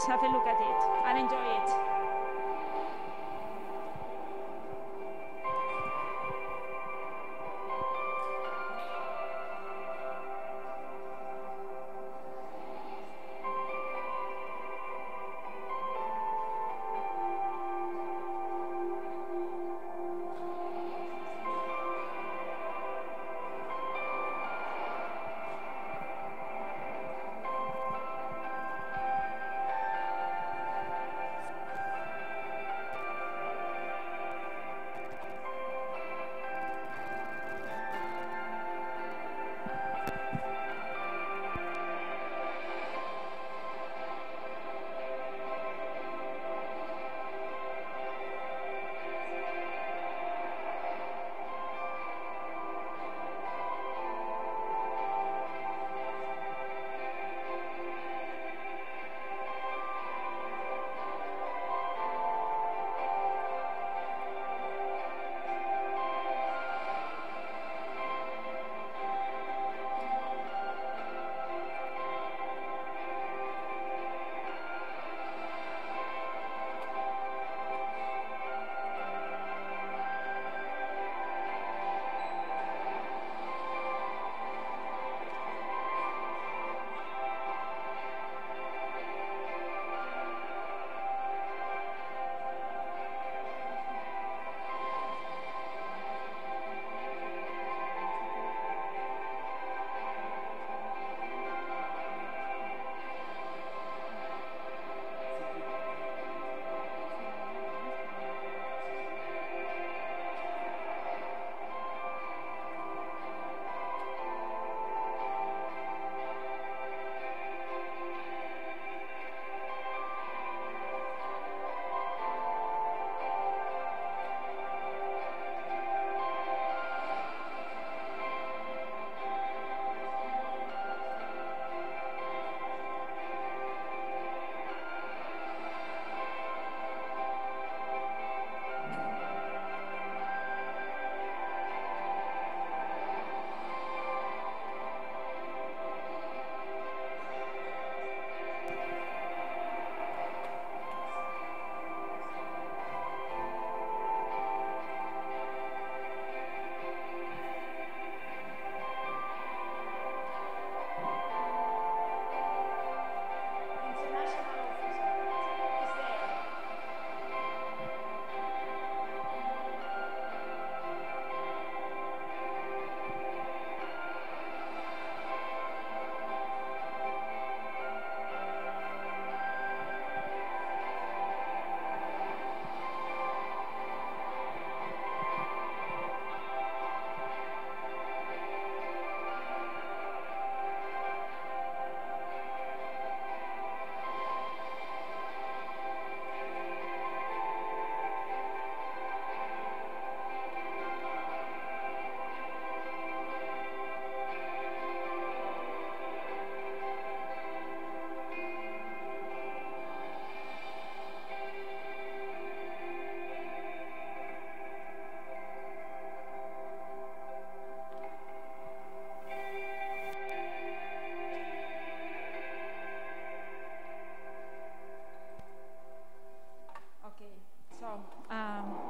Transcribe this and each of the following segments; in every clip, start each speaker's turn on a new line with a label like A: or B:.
A: have a look at it and enjoy it.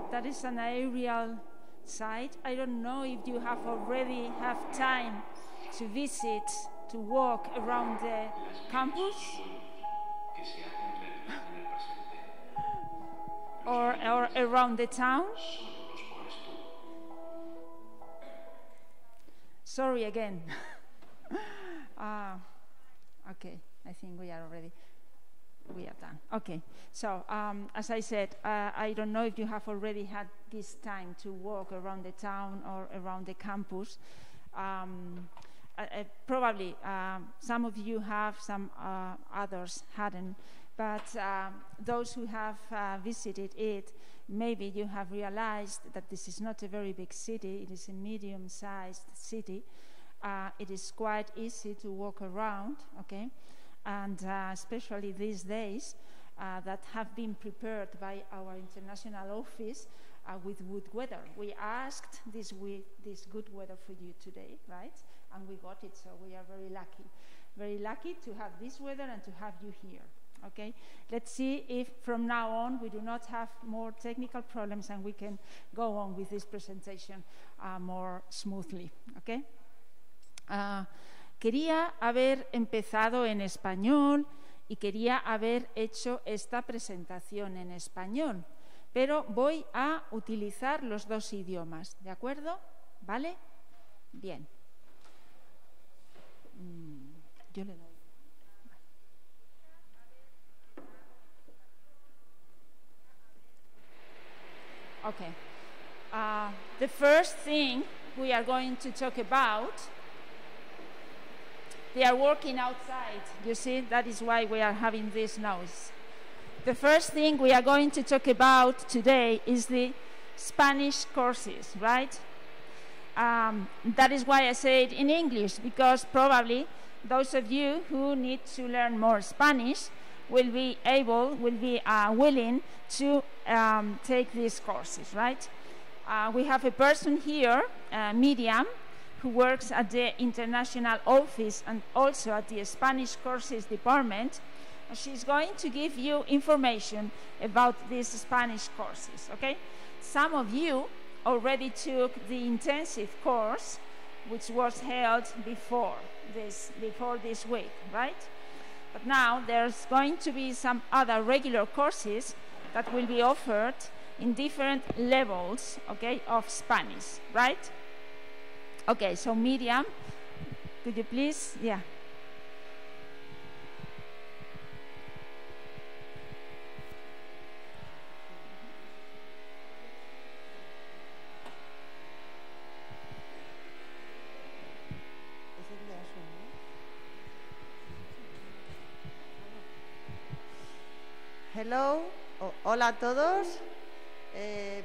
A: That is an aerial site. I don't know if you have already have time to visit, to walk around the campus or around the town. Sorry again. Okay, I think we are done. Okay, so as I said, I don't know if you have already had this time to walk around the town or around the campus. Probably some of you have, some others hadn't, but those who have visited it, maybe you have realized that this is not a very big city. It is a medium-sized city. It is quite easy to walk around, okay? And especially these days that have been prepared by our international office with good weather. We asked this good weather for you today, right? And we got it, so we are very lucky to have this weather and to have you here, okay? Let's see if from now on we do not have more technical problems and we can go on with this presentation more smoothly, okay? Quería haber empezado en español y quería haber hecho esta presentación en español, pero voy a utilizar los dos idiomas, ¿de acuerdo? ¿Vale? Bien. Yo le doy. Okay. The first thing we are going to talk about, they are working outside. You see, that is why we are having this noise. The first thing we are going to talk about today is the Spanish courses, right? That is why I say it in English, because probably those of you who need to learn more Spanish will be willing to take these courses, right? We have a person here, Miriam, who works at the international office and also at the Spanish courses department. She's going to give you information about these Spanish courses, okay? Some of you already took the intensive course, which was held before this week, right? But now there's going to be some other regular courses that will be offered in different levels, okay, of Spanish, right? Okay, so Miriam, could you please, yeah.
B: Hello, hola a todos,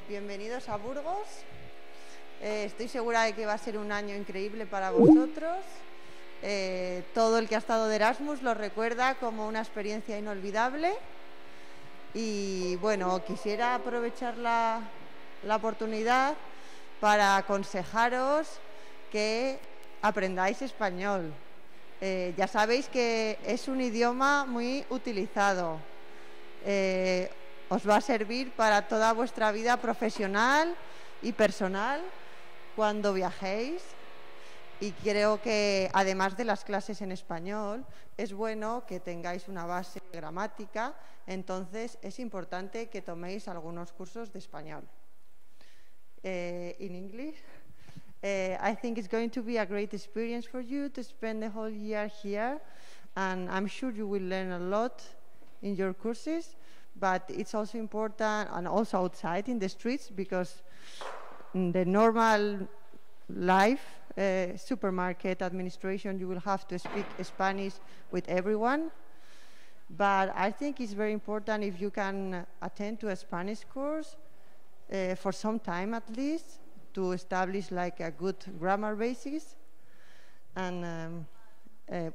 B: bienvenidos a Burgos. Estoy segura de que va a ser un año increíble para vosotros. Todo el que ha estado de Erasmus lo recuerda como una experiencia inolvidable. Y bueno, quisiera aprovechar la oportunidad para aconsejaros que aprendáis español. Ya sabéis que es un idioma muy utilizado. Os va a servir para toda vuestra vida profesional y personal cuando viajéis, y creo que además de las clases en español es bueno que tengáis una base de gramática, entonces es importante que toméis algunos cursos de español. In English, I think it's going to be a great experience for you to spend the whole year here, and I'm sure you will learn a lot in your courses, but it's also important, and also outside in the streets, because in the normal life, supermarket administration, you will have to speak Spanish with everyone. But I think it's very important if you can attend to a Spanish course for some time at least, to establish like a good grammar basis. And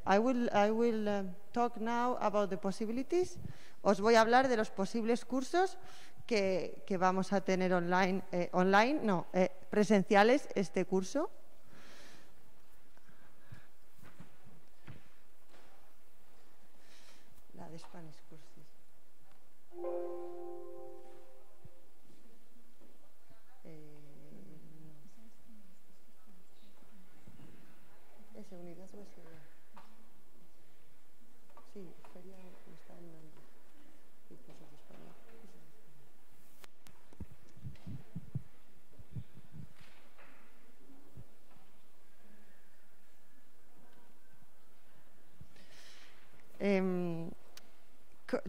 B: I will talk now about the possibilities. Os voy a hablar de los posibles cursos que vamos a tener presenciales este curso. La de Spanish courses. ¿Esa unidad o ese? Sí, feria está en el curso de español.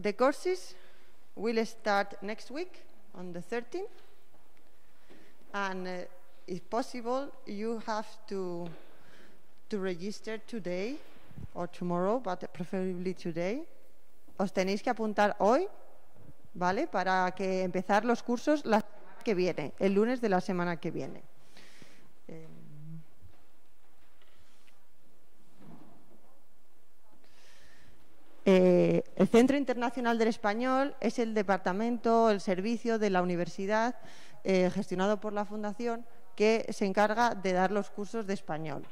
B: The courses will start next week on the 13th, and if possible you have to register today or tomorrow, but preferably today. Os tenéis que apuntar hoy, ¿vale? Para que empezar los cursos la semana que viene, el lunes de la semana que viene. El Centro Internacional del Español es el departamento, el servicio de la universidad gestionado por la Fundación que se encarga de dar los cursos de español.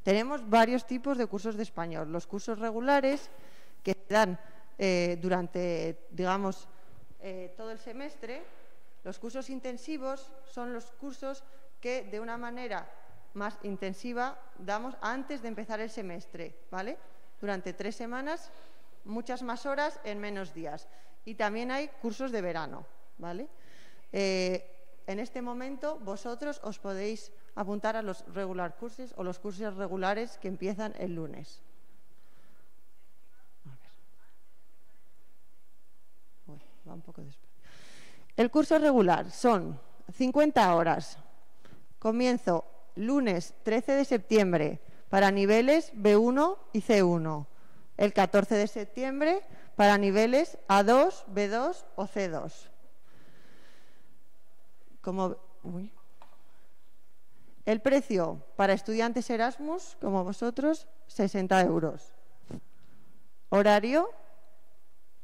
B: Tenemos varios tipos de cursos de español. Los cursos regulares, que se dan durante, digamos, todo el semestre. Los cursos intensivos son los cursos que de una manera más intensiva damos antes de empezar el semestre, ¿vale? Durante 3 semanas, muchas más horas en menos días. Y también hay cursos de verano, ¿vale? En este momento vosotros os podéis apuntar a los regular courses o los cursos regulares que empiezan el lunes. Uy, va un poco después. El curso regular son 50 horas. Comienzo lunes 13 de septiembre para niveles B1 y C1. El 14 de septiembre para niveles A2, B2 o C2. El precio para estudiantes Erasmus, como vosotros, 60 euros. Horario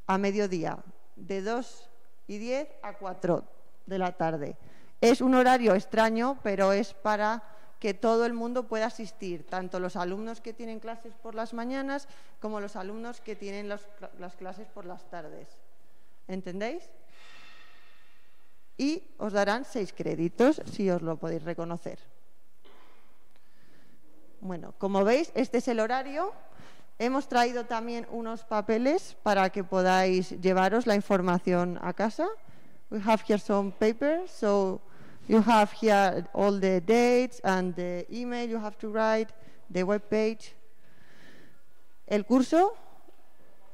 B: a mediodía, de 2:10 a 4 de la tarde. Es un horario extraño, pero es para que todo el mundo pueda asistir, tanto los alumnos que tienen clases por las mañanas como los alumnos que tienen las clases por las tardes. ¿Entendéis? Y os darán 6 créditos, si os lo podéis reconocer. Bueno, como veis, este es el horario. Hemos traído también unos papeles para que podáis llevaros la información a casa. We have here some papers, so you have here all the dates and the email you have to write, the web page. El curso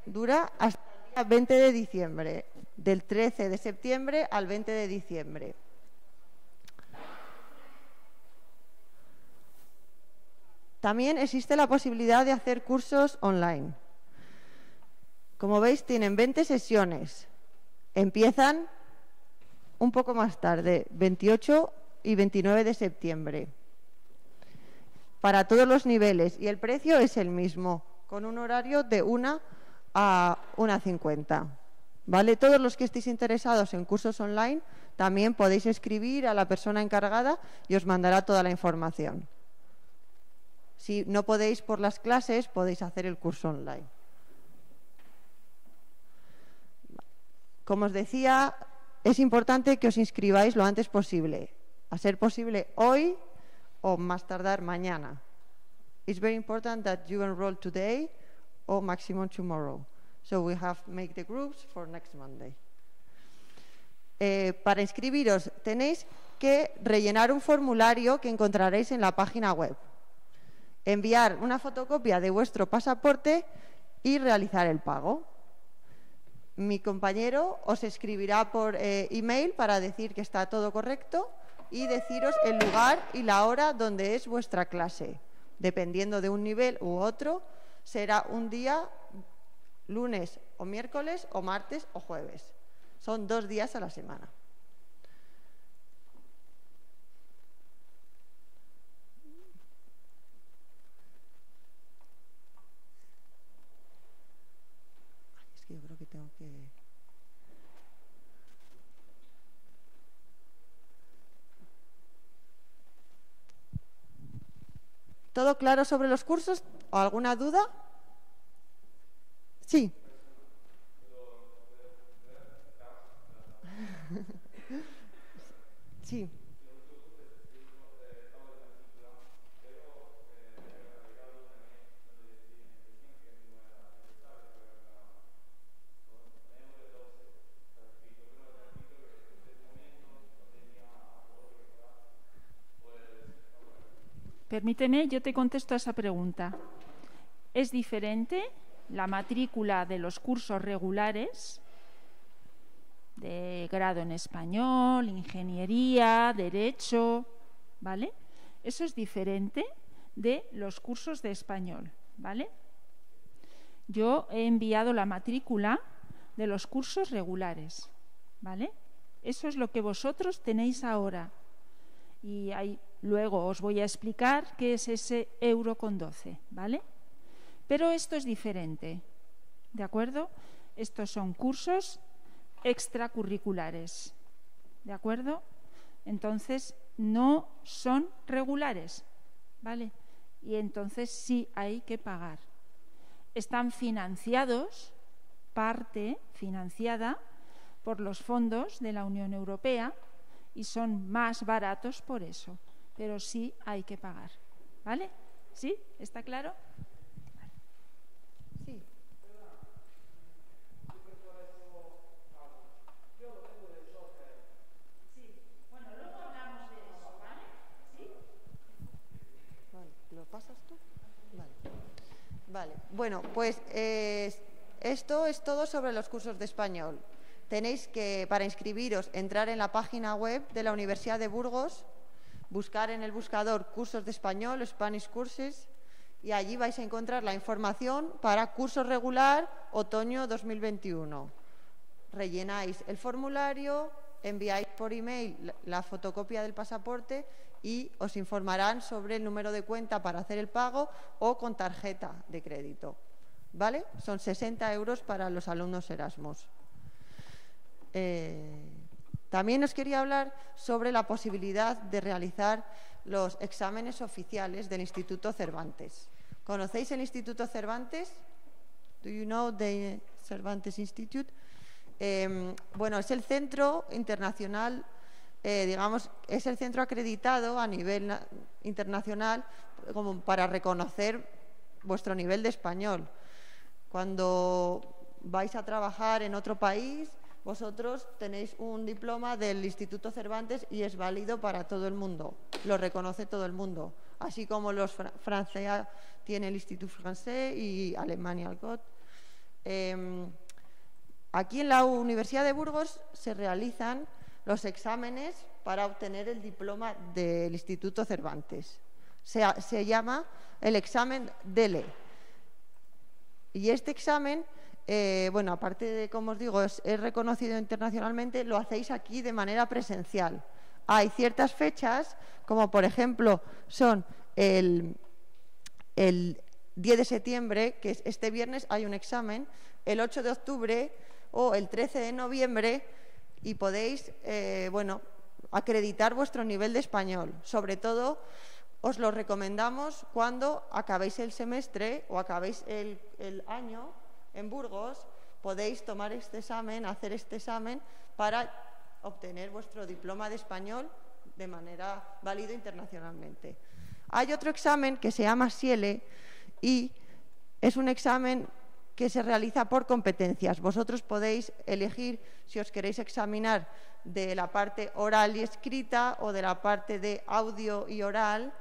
B: dura hasta el día 20 de diciembre, del 13 de septiembre al 20 de diciembre. También existe la posibilidad de hacer cursos online. Como veis, tienen 20 sesiones. Empiezan un poco más tarde, 28 y 29 de septiembre. Para todos los niveles. Y el precio es el mismo, con un horario de 1 a 1:50. ¿Vale? Todos los que estéis interesados en cursos online, también podéis escribir a la persona encargada y os mandará toda la información. Si no podéis por las clases, podéis hacer el curso online. Como os decía, es importante que os inscribáis lo antes posible. A ser posible hoy o más tardar mañana. It's very important that you enroll today or maximum tomorrow. So we have make the groups for next Monday. Para inscribiros tenéis que rellenar un formulario que encontraréis en la página web. Enviar una fotocopia de vuestro pasaporte y realizar el pago. Mi compañero os escribirá por email para decir que está todo correcto y deciros el lugar y la hora donde es vuestra clase. Dependiendo de un nivel u otro, será un día, lunes o miércoles o martes o jueves. Son 2 días a la semana. Yo creo que tengo que... ¿Todo claro sobre los cursos? ¿O alguna duda? Sí. Sí.
A: Permíteme, yo te contesto a esa pregunta. ¿Es diferente la matrícula de los cursos regulares de grado en español, ingeniería, derecho, ¿vale? Eso es diferente de los cursos de español, ¿vale? Yo he enviado la matrícula de los cursos regulares, ¿vale? Eso es lo que vosotros tenéis ahora. Y ahí, luego os voy a explicar qué es ese €12, ¿vale? Pero esto es diferente, ¿de acuerdo? Estos son cursos extracurriculares, ¿de acuerdo? Entonces, no son regulares, ¿vale? Y entonces sí hay que pagar. Están financiados parte financiada por los fondos de la Unión Europea y son más baratos por eso, pero sí hay que pagar. ¿Vale? ¿Sí? ¿Está claro?
B: Sí.
A: Bueno, luego hablamos de eso, ¿vale? ¿Sí?
B: Vale, ¿lo pasas tú? Vale. Vale. Bueno, pues esto es todo sobre los cursos de español. Tenéis que, para inscribiros, entrar en la página web de la Universidad de Burgos, buscar en el buscador cursos de español, Spanish Courses, y allí vais a encontrar la información para curso regular otoño 2021. Rellenáis el formulario, enviáis por email la fotocopia del pasaporte y os informarán sobre el número de cuenta para hacer el pago o con tarjeta de crédito. ¿Vale? Son 60 euros para los alumnos Erasmus. También os quería hablar sobre la posibilidad de realizar los exámenes oficiales del Instituto Cervantes. ¿Conocéis el Instituto Cervantes? Do you know the Cervantes Institute? Bueno, es el centro internacional, digamos, es el centro acreditado a nivel internacional como para reconocer vuestro nivel de español. Cuando vais a trabajar en otro país, vosotros tenéis un diploma del Instituto Cervantes y es válido para todo el mundo, lo reconoce todo el mundo, así como los franceses tienen el Institut Français y Alemania el GOT. Aquí en la Universidad de Burgos se realizan los exámenes para obtener el diploma del Instituto Cervantes. Se llama el examen DELE. Y este examen, bueno, aparte de, como os digo, es reconocido internacionalmente, lo hacéis aquí de manera presencial. Hay ciertas fechas, como por ejemplo son el 10 de septiembre, que es este viernes, hay un examen, el 8 de octubre o el 13 de noviembre, y podéis, bueno, acreditar vuestro nivel de español. Sobre todo, os lo recomendamos cuando acabéis el semestre o acabéis el año en Burgos, podéis tomar este examen, hacer este examen para obtener vuestro diploma de español de manera válido internacionalmente. Hay otro examen que se llama SIELE y es un examen que se realiza por competencias. Vosotros podéis elegir si os queréis examinar de la parte oral y escrita o de la parte de audio y oral,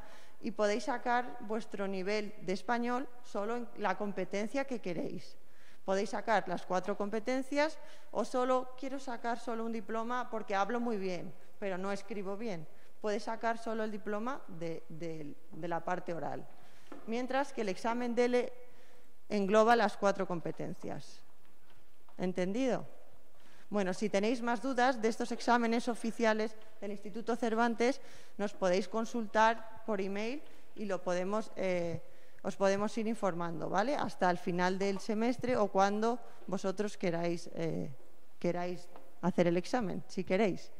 B: y podéis sacar vuestro nivel de español solo en la competencia que queréis. Podéis sacar las 4 competencias o solo quiero sacar solo un diploma porque hablo muy bien, pero no escribo bien. Puedes sacar solo el diploma de la parte oral. Mientras que el examen DELE engloba las 4 competencias. ¿Entendido? Bueno, si tenéis más dudas de estos exámenes oficiales del Instituto Cervantes, nos podéis consultar por email y os podemos ir informando, ¿vale? Hasta el final del semestre o cuando vosotros queráis hacer el examen, si queréis.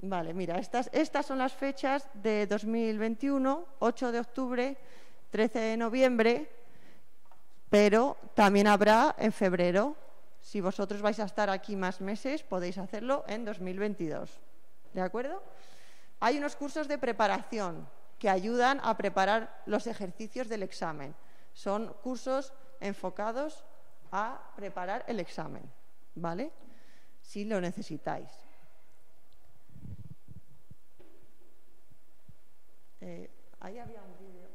B: Vale, mira, estas son las fechas de 2021, 8 de octubre, 13 de noviembre, pero también habrá en febrero. Si vosotros vais a estar aquí más meses, podéis hacerlo en 2022. ¿De acuerdo? Hay unos cursos de preparación que ayudan a preparar los ejercicios del examen. Son cursos enfocados a preparar el examen, ¿vale? Si lo necesitáis. Ahí había un vídeo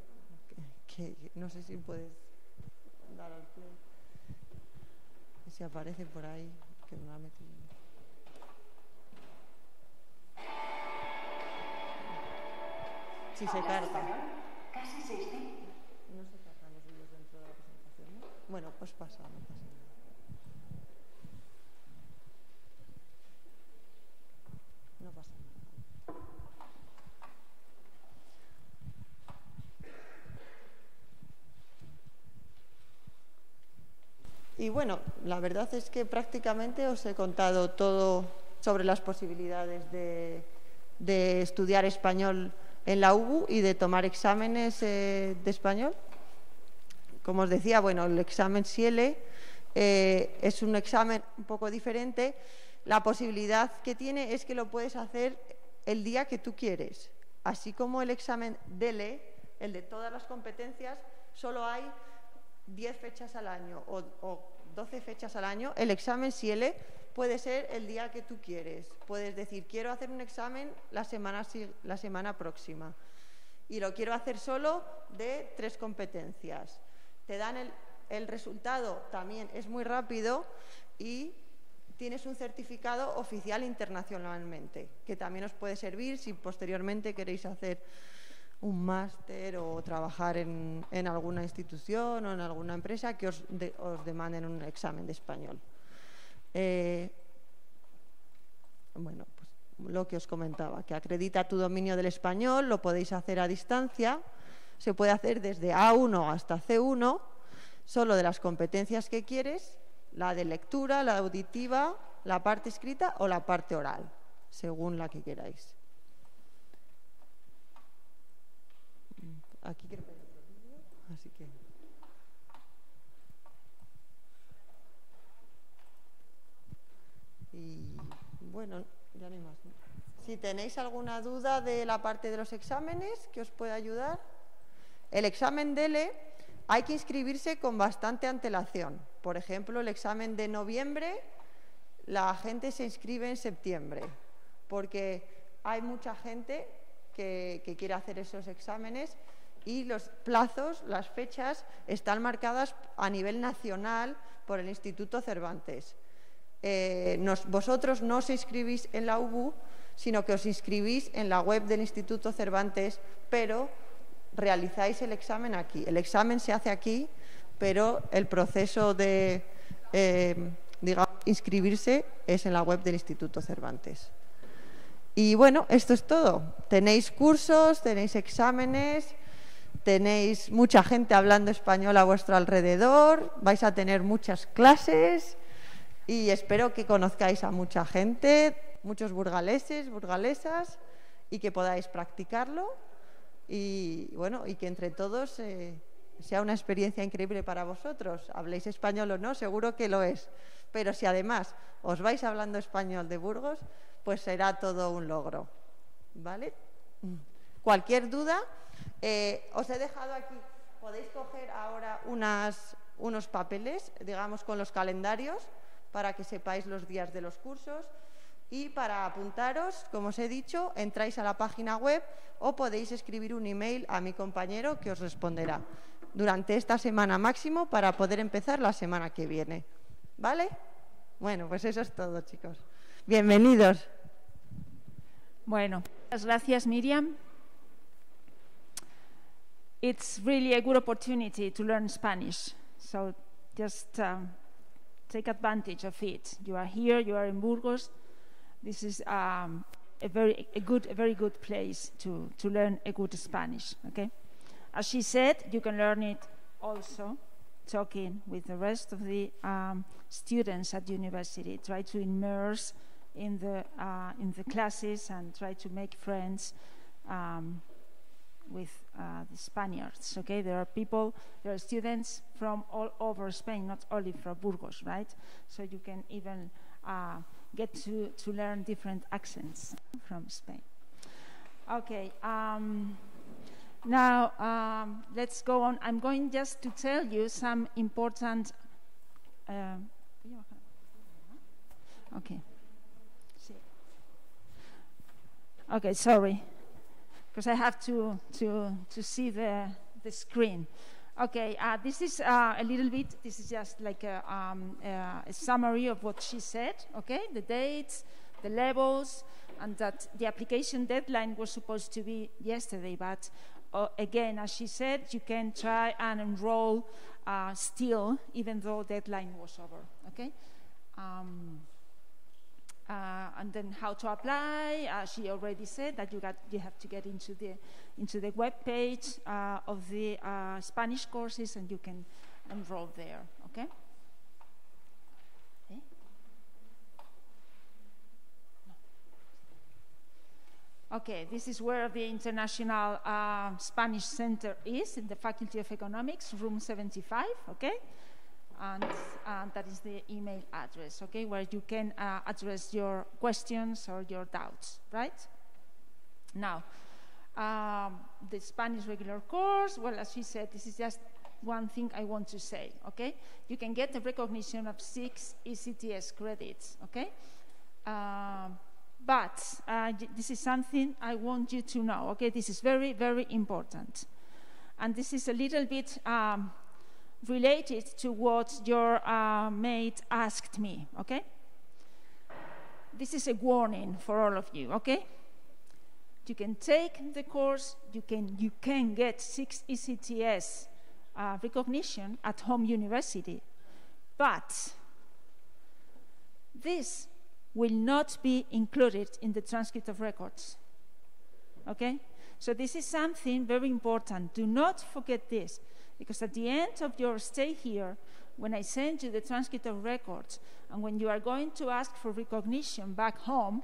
B: que no sé si puedes dar al play. Si aparece por ahí, que me ha metido. Si se carga.
C: Casi 6 de...
B: No se cargan los vídeos dentro de la presentación, ¿no? Bueno, pues pasa, no pasa nada. No pasa nada. Y bueno, la verdad es que prácticamente os he contado todo sobre las posibilidades de estudiar español en la UBU y de tomar exámenes de español. Como os decía, bueno, el examen SIELE es un examen un poco diferente. La posibilidad que tiene es que lo puedes hacer el día que tú quieres. Así como el examen DELE, el de todas las competencias, solo hay 10 fechas al año o 12 fechas al año. El examen SIELE puede ser el día que tú quieres. Puedes decir, quiero hacer un examen la semana próxima y lo quiero hacer solo de 3 competencias. Te dan el resultado, también es muy rápido y tienes un certificado oficial internacionalmente, que también os puede servir si posteriormente queréis hacer un máster o trabajar en alguna institución o en alguna empresa que os demanden un examen de español. Bueno, pues lo que os comentaba, que acredita tu dominio del español, lo podéis hacer a distancia, se puede hacer desde A1 hasta C1, solo de las competencias que quieres, la de lectura, la auditiva, la parte escrita o la parte oral, según la que queráis. Aquí quiero poner otro vídeo, así que... Y bueno, ya no hay más. Si tenéis alguna duda de la parte de los exámenes que os pueda ayudar, el examen DELE hay que inscribirse con bastante antelación. Por ejemplo, el examen de noviembre, la gente se inscribe en septiembre, porque hay mucha gente que quiere hacer esos exámenes y los plazos, las fechas, están marcadas a nivel nacional por el Instituto Cervantes. Vosotros no os inscribís en la UBU, sino que os inscribís en la web del Instituto Cervantes, pero realizáis el examen aquí. El examen se hace aquí, pero el proceso de digamos, inscribirse es en la web del Instituto Cervantes. Y bueno, esto es todo. Tenéis cursos, tenéis exámenes, tenéis mucha gente hablando español a vuestro alrededor, vais a tener muchas clases y espero que conozcáis a mucha gente, muchos burgaleses, burgalesas, y que podáis practicarlo y bueno, y que entre todos sea una experiencia increíble para vosotros. Habléis español o no, seguro que lo es, pero si además os vais hablando español de Burgos, pues será todo un logro, ¿vale? Cualquier duda, os he dejado aquí, podéis coger ahora unos papeles, digamos, con los calendarios, para que sepáis los días de los cursos. Y para apuntaros, como os he dicho, entráis a la página web o podéis escribir un email a mi compañero que os responderá durante esta semana máximo para poder empezar la semana que viene. ¿Vale? Bueno, pues eso es todo, chicos. Bienvenidos.
A: Bueno, muchas gracias, Miriam. It's really a good opportunity to learn Spanish, so just take advantage of it. You are here, you are in Burgos. This is a very good place to learn a good Spanish, okay? As she said, you can learn it also talking with the rest of the students at the university. Try to immerse in the classes and try to make friends with the Spaniards, okay? There are students from all over Spain, not only from Burgos, right? So you can even get to learn different accents from Spain. Okay, now let's go on. I'm going just to tell you some important... okay. Okay, sorry, because I have to see the screen. Okay, this is a little bit, this is just like a summary of what she said, okay? The dates, the levels, and that the application deadline was supposed to be yesterday, but again, as she said, you can try and enroll still, even though deadline was over, okay? And then how to apply, she already said that you have to get into the web page of the Spanish courses and you can enroll there, okay? Okay, this is where the International Spanish Center is, in the Faculty of Economics, room 75, okay? And that is the email address, okay, where you can address your questions or your doubts, right? Now, the Spanish regular course, well, as she said, this is just one thing I want to say, okay? You can get the recognition of 6 ECTS credits, okay? But this is something I want you to know, okay? This is very, very important. And this is a little bit related to what your mate asked me, okay? This is a warning for all of you, okay? You can take the course, you can get 6 ECTS recognition at home university, but this will not be included in the transcript of records, okay? So this is something very important. Do not forget this, because at the end of your stay here, when I send you the transcript of records, and when you are going to ask for recognition back home,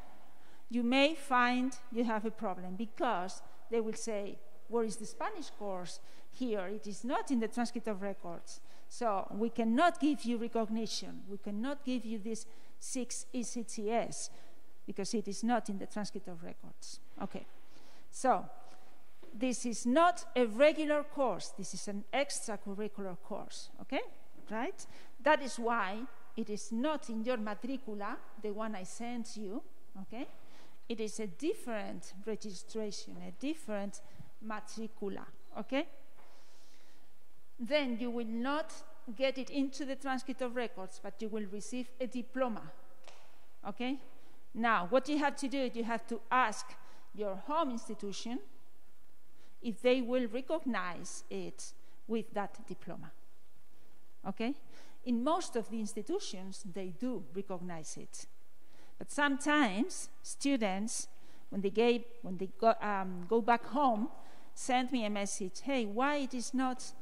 A: you may find you have a problem, because they will say, where is the Spanish course? Here, it is not in the transcript of records. So we cannot give you recognition. We cannot give you this 6 ECTS, because it is not in the transcript of records. Okay, so this is not a regular course. This is an extracurricular course, okay? Right? That is why it is not in your matricula, the one I sent you, okay? It is a different registration, a different matricula, okay? Then you will not get it into the transcript of records, but you will receive a diploma, okay? Now, what you have to do, you have to ask your home institution if they will recognize it with that diploma, okay? In most of the institutions, they do recognize it. But sometimes students, when they go back home, send me a message, hey, why it is not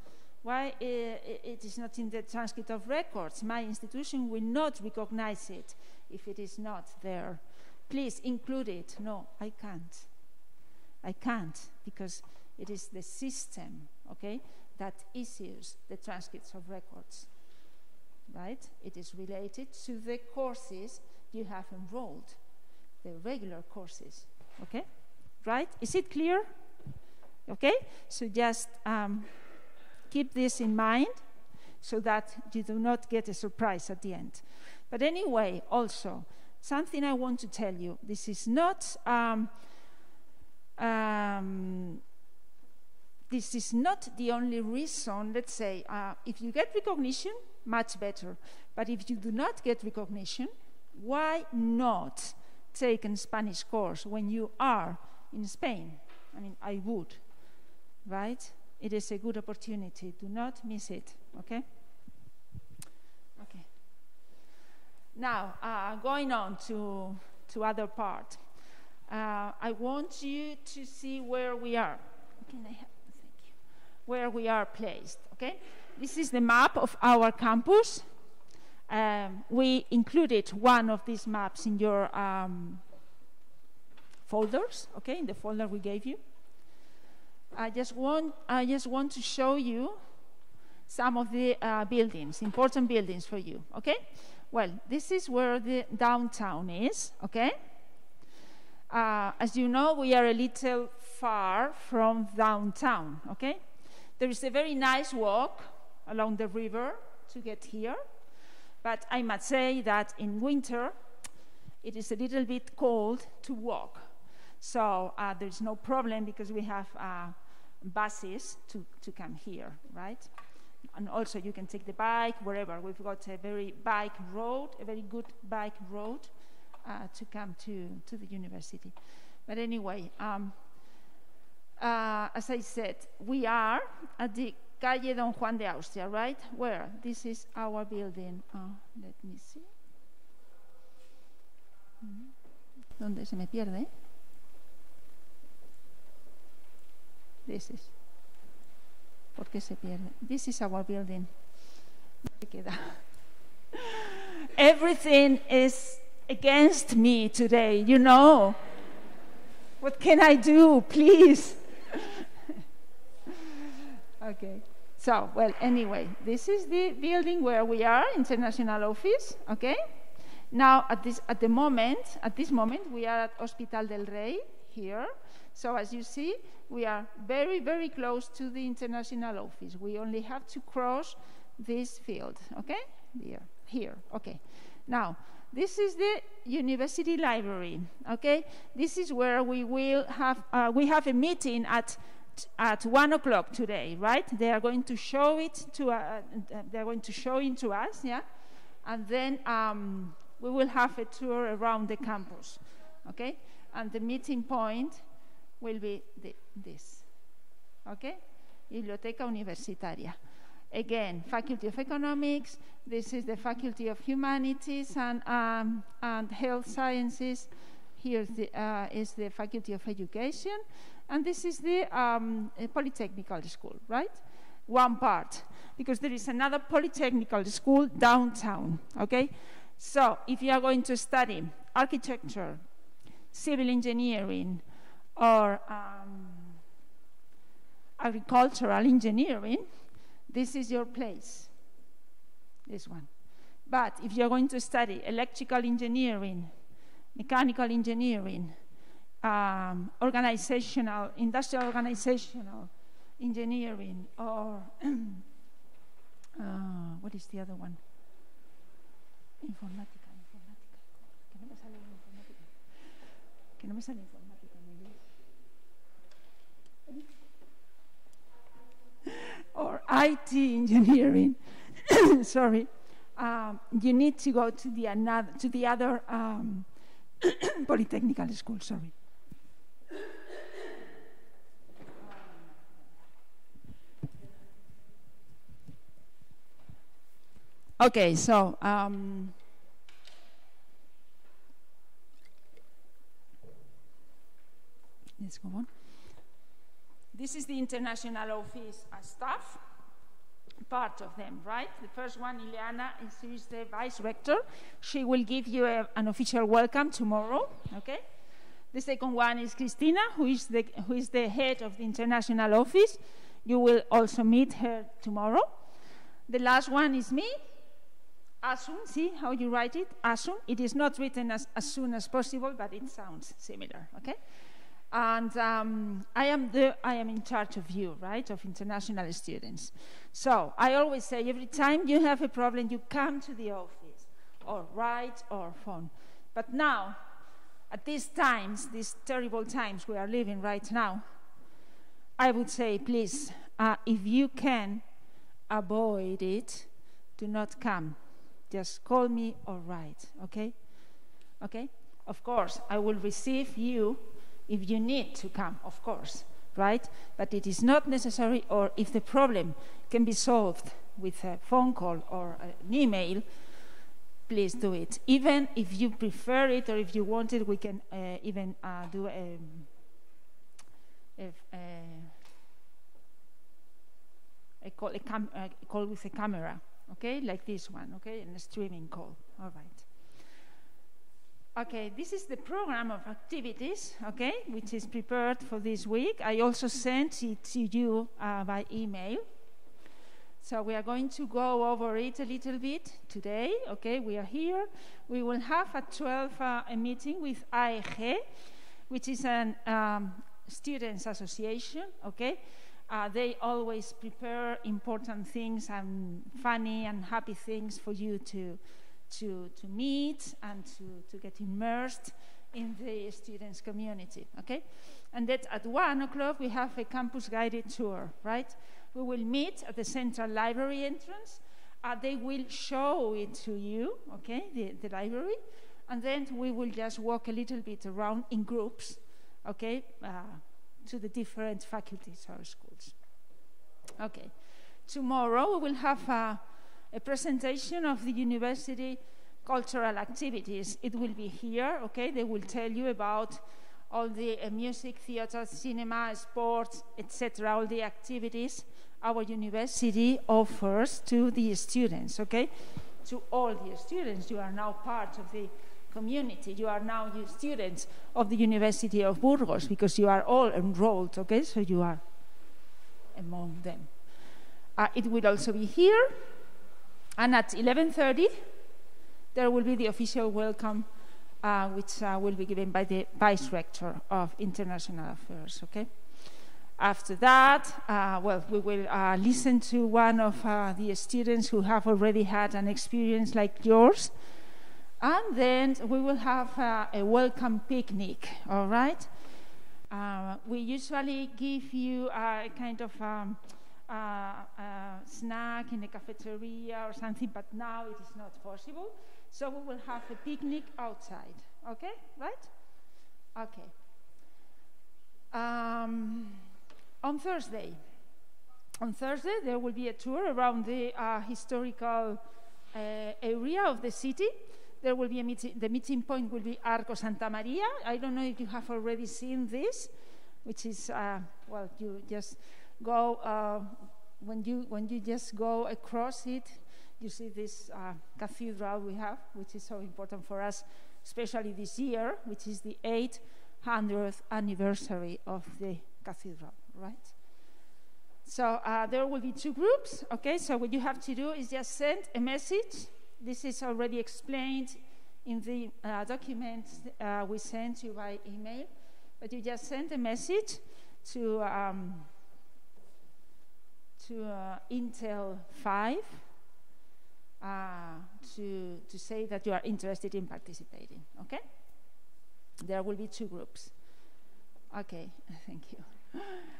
A: in the transcript of records? My institution will not recognize it if it is not there. Please include it. No, I can't. I can't, because it is the system, okay, that issues the transcripts of records, right? It is related to the courses you have enrolled, the regular courses, okay? Right? Is it clear? Okay? So just keep this in mind so that you do not get a surprise at the end. But anyway, also, something I want to tell you, this is not the only reason. Let's say, if you get recognition, much better. But if you do not get recognition, why not take a Spanish course when you are in Spain? I mean, I would, right? It is a good opportunity. Do not miss it, okay? Okay. Now, going on to other part. I want you to see where we are. Can I have, thank you. Where we are placed, okay? This is the map of our campus. We included one of these maps in your folders, okay, in the folder we gave you. I just want to show you some of the buildings, important buildings for you, okay? Well, this is where the downtown is, okay? As you know, we are a little far from downtown, okay? There is a very nice walk along the river to get here. But I must say that in winter, it is a little bit cold to walk. So there's no problem, because we have buses to come here, right? And also you can take the bike wherever. We've got a very good bike road to come to the university. But anyway, as I said, we are at the Calle Don Juan de Austria, right? Where? This is our building. Let me see. ¿Dónde se me pierde? This is. ¿Por qué se pierde? This is our building. ¿Dónde queda? Everything is against me today, you know. What can I do, please? Okay. So, well, anyway, this is the building where we are, international office, okay? Now, at this moment, we are at Hospital del Rey here. So, as you see, we are very, very close to the international office. We only have to cross this field, okay? Here, okay. Now, this is the university library, okay? This is where we will have, we have a meeting at 1 o'clock today, right? They are going to show it to, they're going to show it to us, yeah? And then we will have a tour around the campus, okay? And the meeting point will be this, okay? Biblioteca Universitaria. Again, Faculty of Economics. This is the Faculty of Humanities and Health Sciences. Here is the Faculty of Education. And this is the Polytechnical School, right? One part, because there is another Polytechnical School downtown, okay? So if you are going to study architecture, civil engineering, or agricultural engineering, this is your place, this one. But if you're going to study electrical engineering, mechanical engineering, industrial organizational engineering, or what is the other one? Informática. Que no me sale informática. Que no me sale informática en inglés. Or IT engineering, sorry, you need to go to the other polytechnical school, sorry. Okay, so let's go on. This is the international office staff, part of them, right? The first one, Ileana, is the vice rector. She will give you an official welcome tomorrow, okay? The second one is Cristina, who is the head of the international office. You will also meet her tomorrow. The last one is me, Asun. See how you write it? Asun. It is not written as soon as possible, but it sounds similar, okay? And I am in charge of you, right, of international students. So I always say, every time you have a problem, you come to the office, or write, or phone. But now, at these times, these terrible times we are living right now, I would say, please, if you can avoid it, do not come. Just call me or write, okay? Okay? Of course, I will receive you if you need to come, of course, right? But it is not necessary, or if the problem can be solved with a phone call or an email, please do it. Even if you prefer it, or if you want it, we can even do a call with a camera, okay? Like this one, okay? And a streaming call, all right. Okay, this is the program of activities, okay, which is prepared for this week. I also sent it to you by email. So we are going to go over it a little bit today, okay? We are here. We will have at 12 a meeting with AEG, which is an students association, okay? They always prepare important things and funny and happy things for you to meet and to get immersed in the students' community, okay? And that at 1 o'clock we have a campus guided tour, right? We will meet at the central library entrance. They will show it to you, okay, the library, and then we will just walk a little bit around in groups, okay, to the different faculties or schools. Okay, tomorrow we will have a presentation of the university cultural activities. It will be here, okay? They will tell you about all the music, theater, cinema, sports, etc., all the activities our university offers to the students, okay? To all the students. You are now part of the community. You are now students of the University of Burgos because you are all enrolled, okay? So you are among them. It will also be here, and at 11:30 there will be the official welcome, which will be given by the Vice Rector of International Affairs, okay? After that, well, we will listen to one of the students who have already had an experience like yours, and then we will have a welcome picnic, all right? We usually give you a kind of snack in a cafeteria or something, but now it is not possible. So we will have a picnic outside, okay, right? Okay. On Thursday there will be a tour around the historical area of the city. There will be a meeting. The meeting point will be Arco Santa Maria. I don't know if you have already seen this, which is well, you just go when you just go across it, you see this cathedral we have, which is so important for us, especially this year, which is the 800th anniversary of the cathedral, right? So there will be two groups, okay? So what you have to do is just send a message. This is already explained in the documents we sent you by email, but you just send a message to Intel 5 to say that you are interested in participating, okay? There will be two groups. Okay, thank you.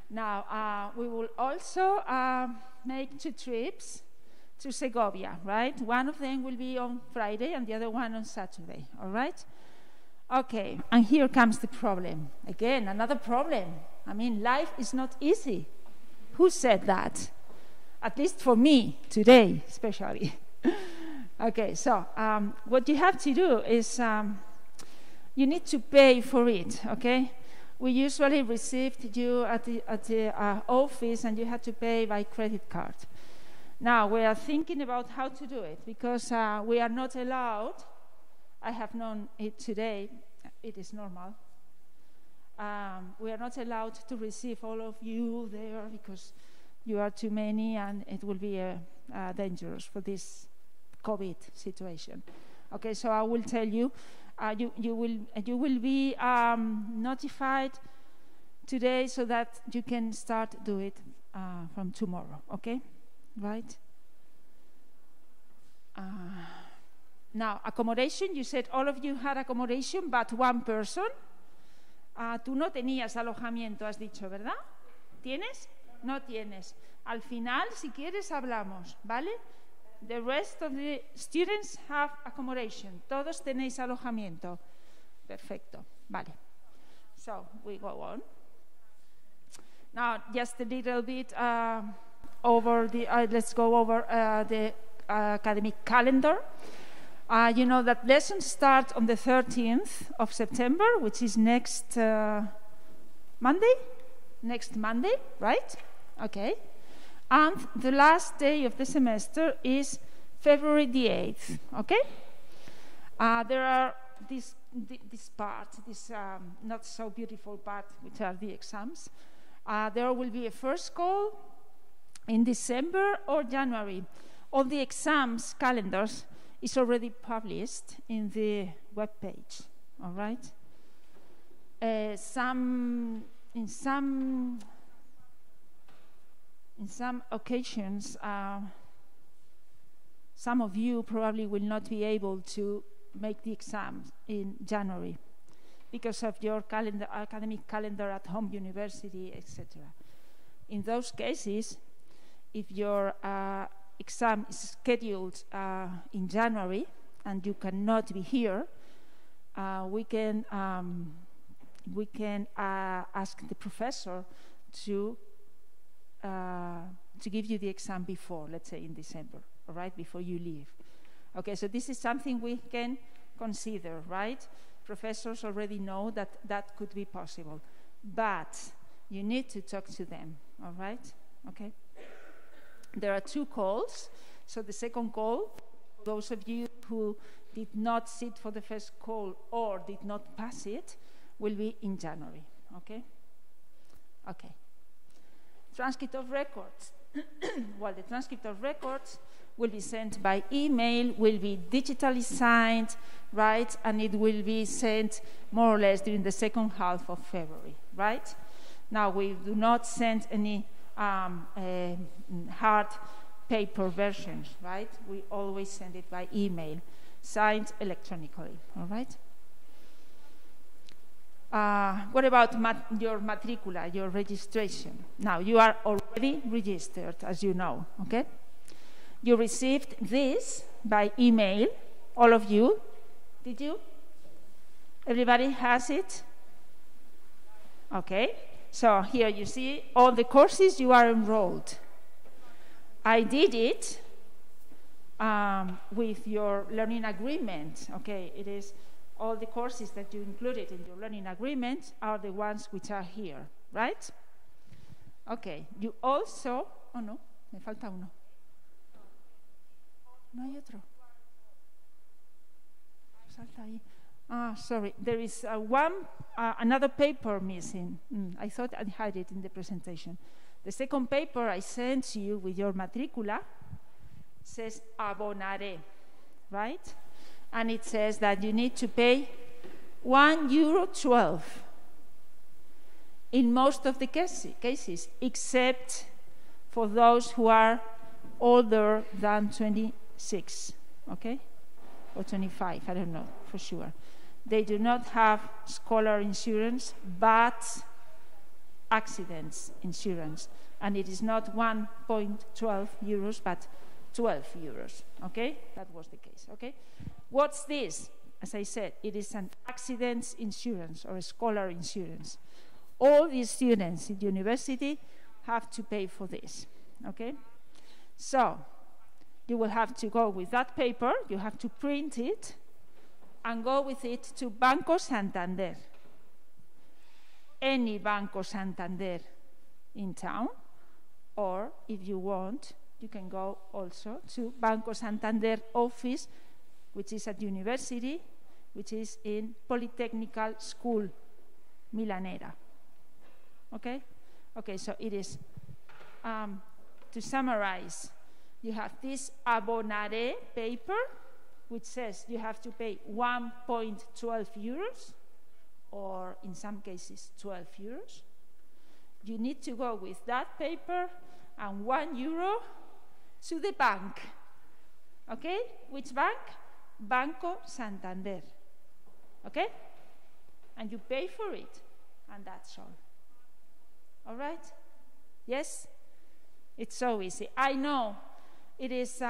A: Now, we will also make two trips to Segovia, right? One of them will be on Friday and the other one on Saturday, all right? Okay, and here comes the problem. Again, another problem. I mean, life is not easy. Who said that? At least for me, today, especially. Okay, so what you have to do is you need to pay for it, okay? We usually received you at the office and you had to pay by credit card. Now, we are thinking about how to do it because we are not allowed. I have known it today. It is normal. We are not allowed to receive all of you there because you are too many and it will be dangerous for this COVID situation. Okay, so I will tell you, you will be notified today so that you can start do it from tomorrow. Okay, right? Now, accommodation. You said all of you had accommodation, but one person. Tú no tenías alojamiento, has dicho, ¿verdad? ¿Tienes? No tienes. Al final, si quieres, hablamos, ¿vale? The rest of the students have accommodation. Todos tenéis alojamiento. Perfecto. Vale. So, we go on. Now, just a little bit over the, let's go over the academic calendar. You know that lessons start on the 13th of September, which is next Monday? Next Monday, right? Okay. And the last day of the semester is February the 8th, okay? There are this part, this not so beautiful part, which are the exams. There will be a first call in December or January. All the exams calendars is already published in the web page, all right? In some occasions, some of you probably will not be able to make the exams in January because of your calendar, academic calendar at home university, etc. In those cases, if your exam is scheduled in January and you cannot be here, we can ask the professor to give you the exam before, let's say in December, all right, before you leave. Okay, so this is something we can consider, right? Professors already know that that could be possible, but you need to talk to them, all right? Okay. There are two calls. So the second call those of you who did not sit for the first call or did not pass it will be in January, okay? Okay. Transcript of records. Well, the transcript of records will be sent by email, will be digitally signed, right? And it will be sent more or less during the second half of February, right? Now, we do not send any hard paper versions, right? We always send it by email, signed electronically, all right? What about your matricula, your registration? Now, you are already registered, as you know, okay? You received this by email, all of you. Did you? Everybody has it? Okay. So here you see all the courses you are enrolled. I did it with your learning agreement. Okay, it is all the courses that you included in your learning agreement are the ones which are here, right? Okay, you also, oh no, me falta uno. No hay otro. Salta ahí. Ah, sorry, there is another paper missing. I thought I had it in the presentation. The second paper I sent to you with your matricula says abonaré, right? And it says that you need to pay €1.12 in most of the cases, except for those who are older than 26, okay? Or 25, I don't know for sure. They do not have scholar insurance, but accidents insurance. And it is not €1.12, but €12, okay? That was the case, okay? What's this? As I said, it is an accidents insurance or a scholar insurance. All the students in the university have to pay for this, okay? So, you will have to go with that paper, you have to print it, and go with it to Banco Santander. Any Banco Santander in town, or if you want, you can go also to Banco Santander office, which is at university, which is in Polytechnical School, Milanera. Okay? Okay, so it is, to summarize, you have this abonaré paper, which says you have to pay €1.12, or in some cases, €12. You need to go with that paper and €1 to the bank. Okay? Which bank? Banco Santander. Okay? And you pay for it, and that's all. All right? Yes? It's so easy. I know it is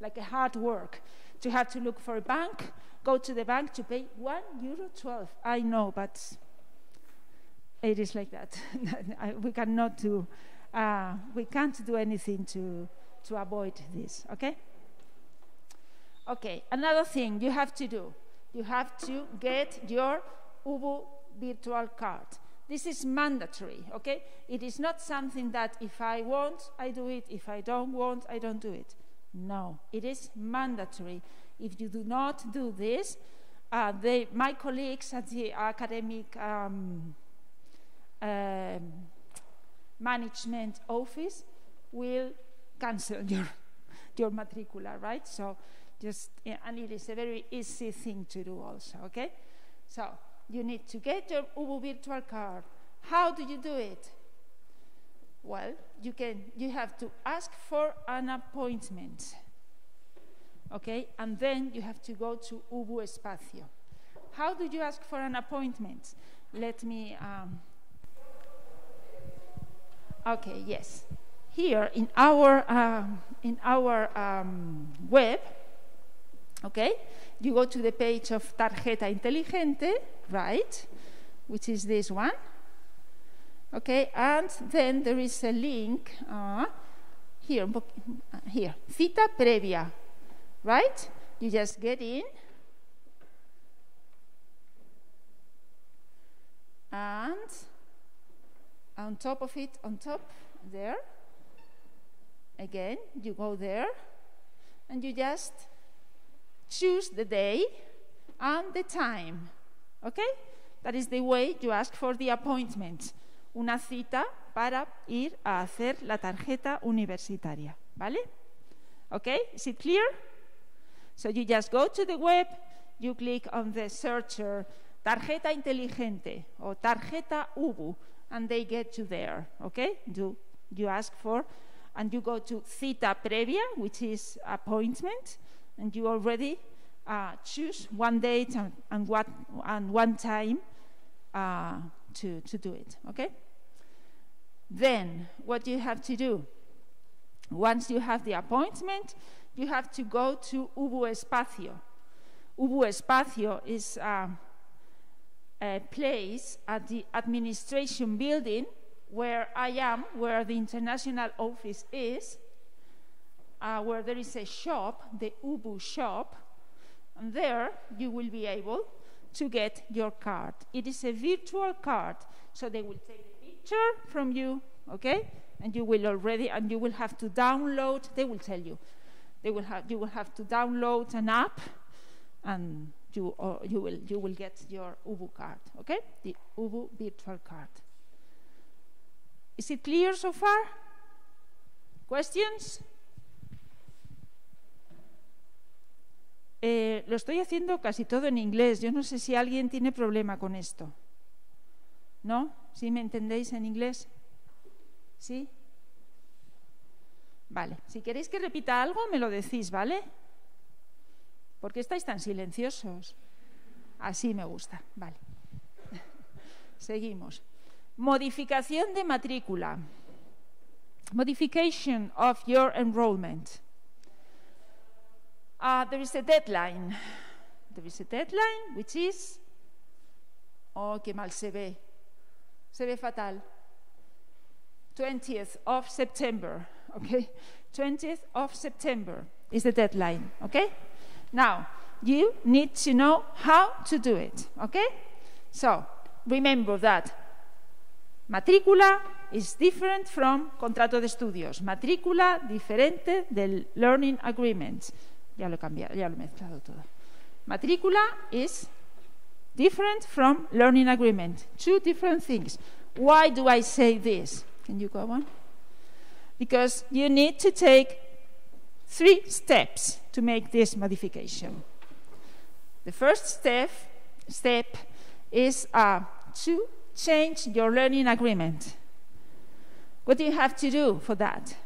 A: like a hard work to have to look for a bank, go to the bank to pay €1.12. I know, but it is like that. We cannot do, we can't do anything to avoid this, okay? Okay, another thing you have to do, you have to get your UBU virtual card. This is mandatory, okay? It is not something that if I want, I do it. If I don't want, I don't do it. No, it is mandatory. If you do not do this, my colleagues at the academic management office will cancel your matricula, right? So just, and it is a very easy thing to do also, okay? So you need to get your UBU virtual card. How do you do it? Well, you have to ask for an appointment, okay? And then you have to go to UBU Espacio. How do you ask for an appointment? Let me, okay, yes. Here in our web, okay, you go to the page of Tarjeta Inteligente, right, which is this one. Okay, and then there is a link here, cita previa, right? You just get in, and on top of it, on top there, again, you go there, and you just choose the day and the time, okay? That is the way you ask for the appointment. Una cita para ir a hacer la tarjeta universitaria, ¿vale? Okay, is it clear? So you just go to the web, you click on the searcher, tarjeta inteligente or tarjeta UBU, and they get you there, okay? You ask for, and you go to cita previa, which is appointment, and you already choose one date and one time to do it, okay? Then, what you have to do, once you have the appointment, you have to go to UBU Espacio. UBU Espacio is a place at the administration building where I am, where the international office is, where there is a shop, the UBU shop, and there you will be able to get your card. It is a virtual card, so they will take a picture from you, okay? And you will have to download, they will tell you, you will have to download an app, and you will get your UBU card, okay? The UBU virtual card. Is it clear so far? Questions? Lo estoy haciendo casi todo en inglés. Yo no sé si alguien tiene problema con esto. ¿No? ¿Sí me entendéis en inglés? ¿Sí? Vale. Si queréis que repita algo, me lo decís, ¿vale? ¿Por qué estáis tan silenciosos? Así me gusta. Vale. Seguimos. Modificación de matrícula. Modification of your enrollment. There is a deadline. There is a deadline, which is... Oh, qué mal se ve. Se ve fatal. 20th of September, okay? 20th of September is the deadline, okay? Now, you need to know how to do it, okay? So, remember that matrícula is different from contrato de estudios. Matrícula diferente del learning agreement. Ya lo he cambiado, ya lo he mezclado todo. Matrícula is different from learning agreement. Two different things. Why do I say this? Can you go on? Because you need to take 3 steps to make this modification. The first step is to change your learning agreement. What do you have to do for that?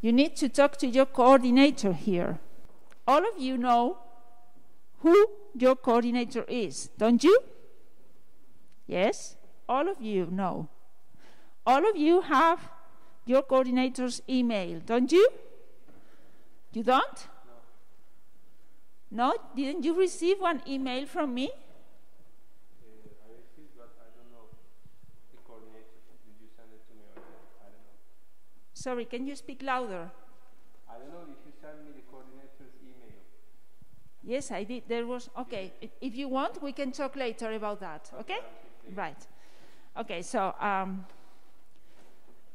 A: You need to talk to your coordinator here. All of you know who your coordinator is, don't you? Yes, all of you know. All of you have your coordinator's email, don't you? You don't? No? Didn't you receive one email from me?
C: I received, but I don't know the coordinator. Did you send it to me or I don't know.
A: Sorry, can you speak louder?
C: I don't know if you sent me the coordinator's email.
A: Yes, I did. There was, okay. If you want, we can talk later about that, okay? Right. Okay, so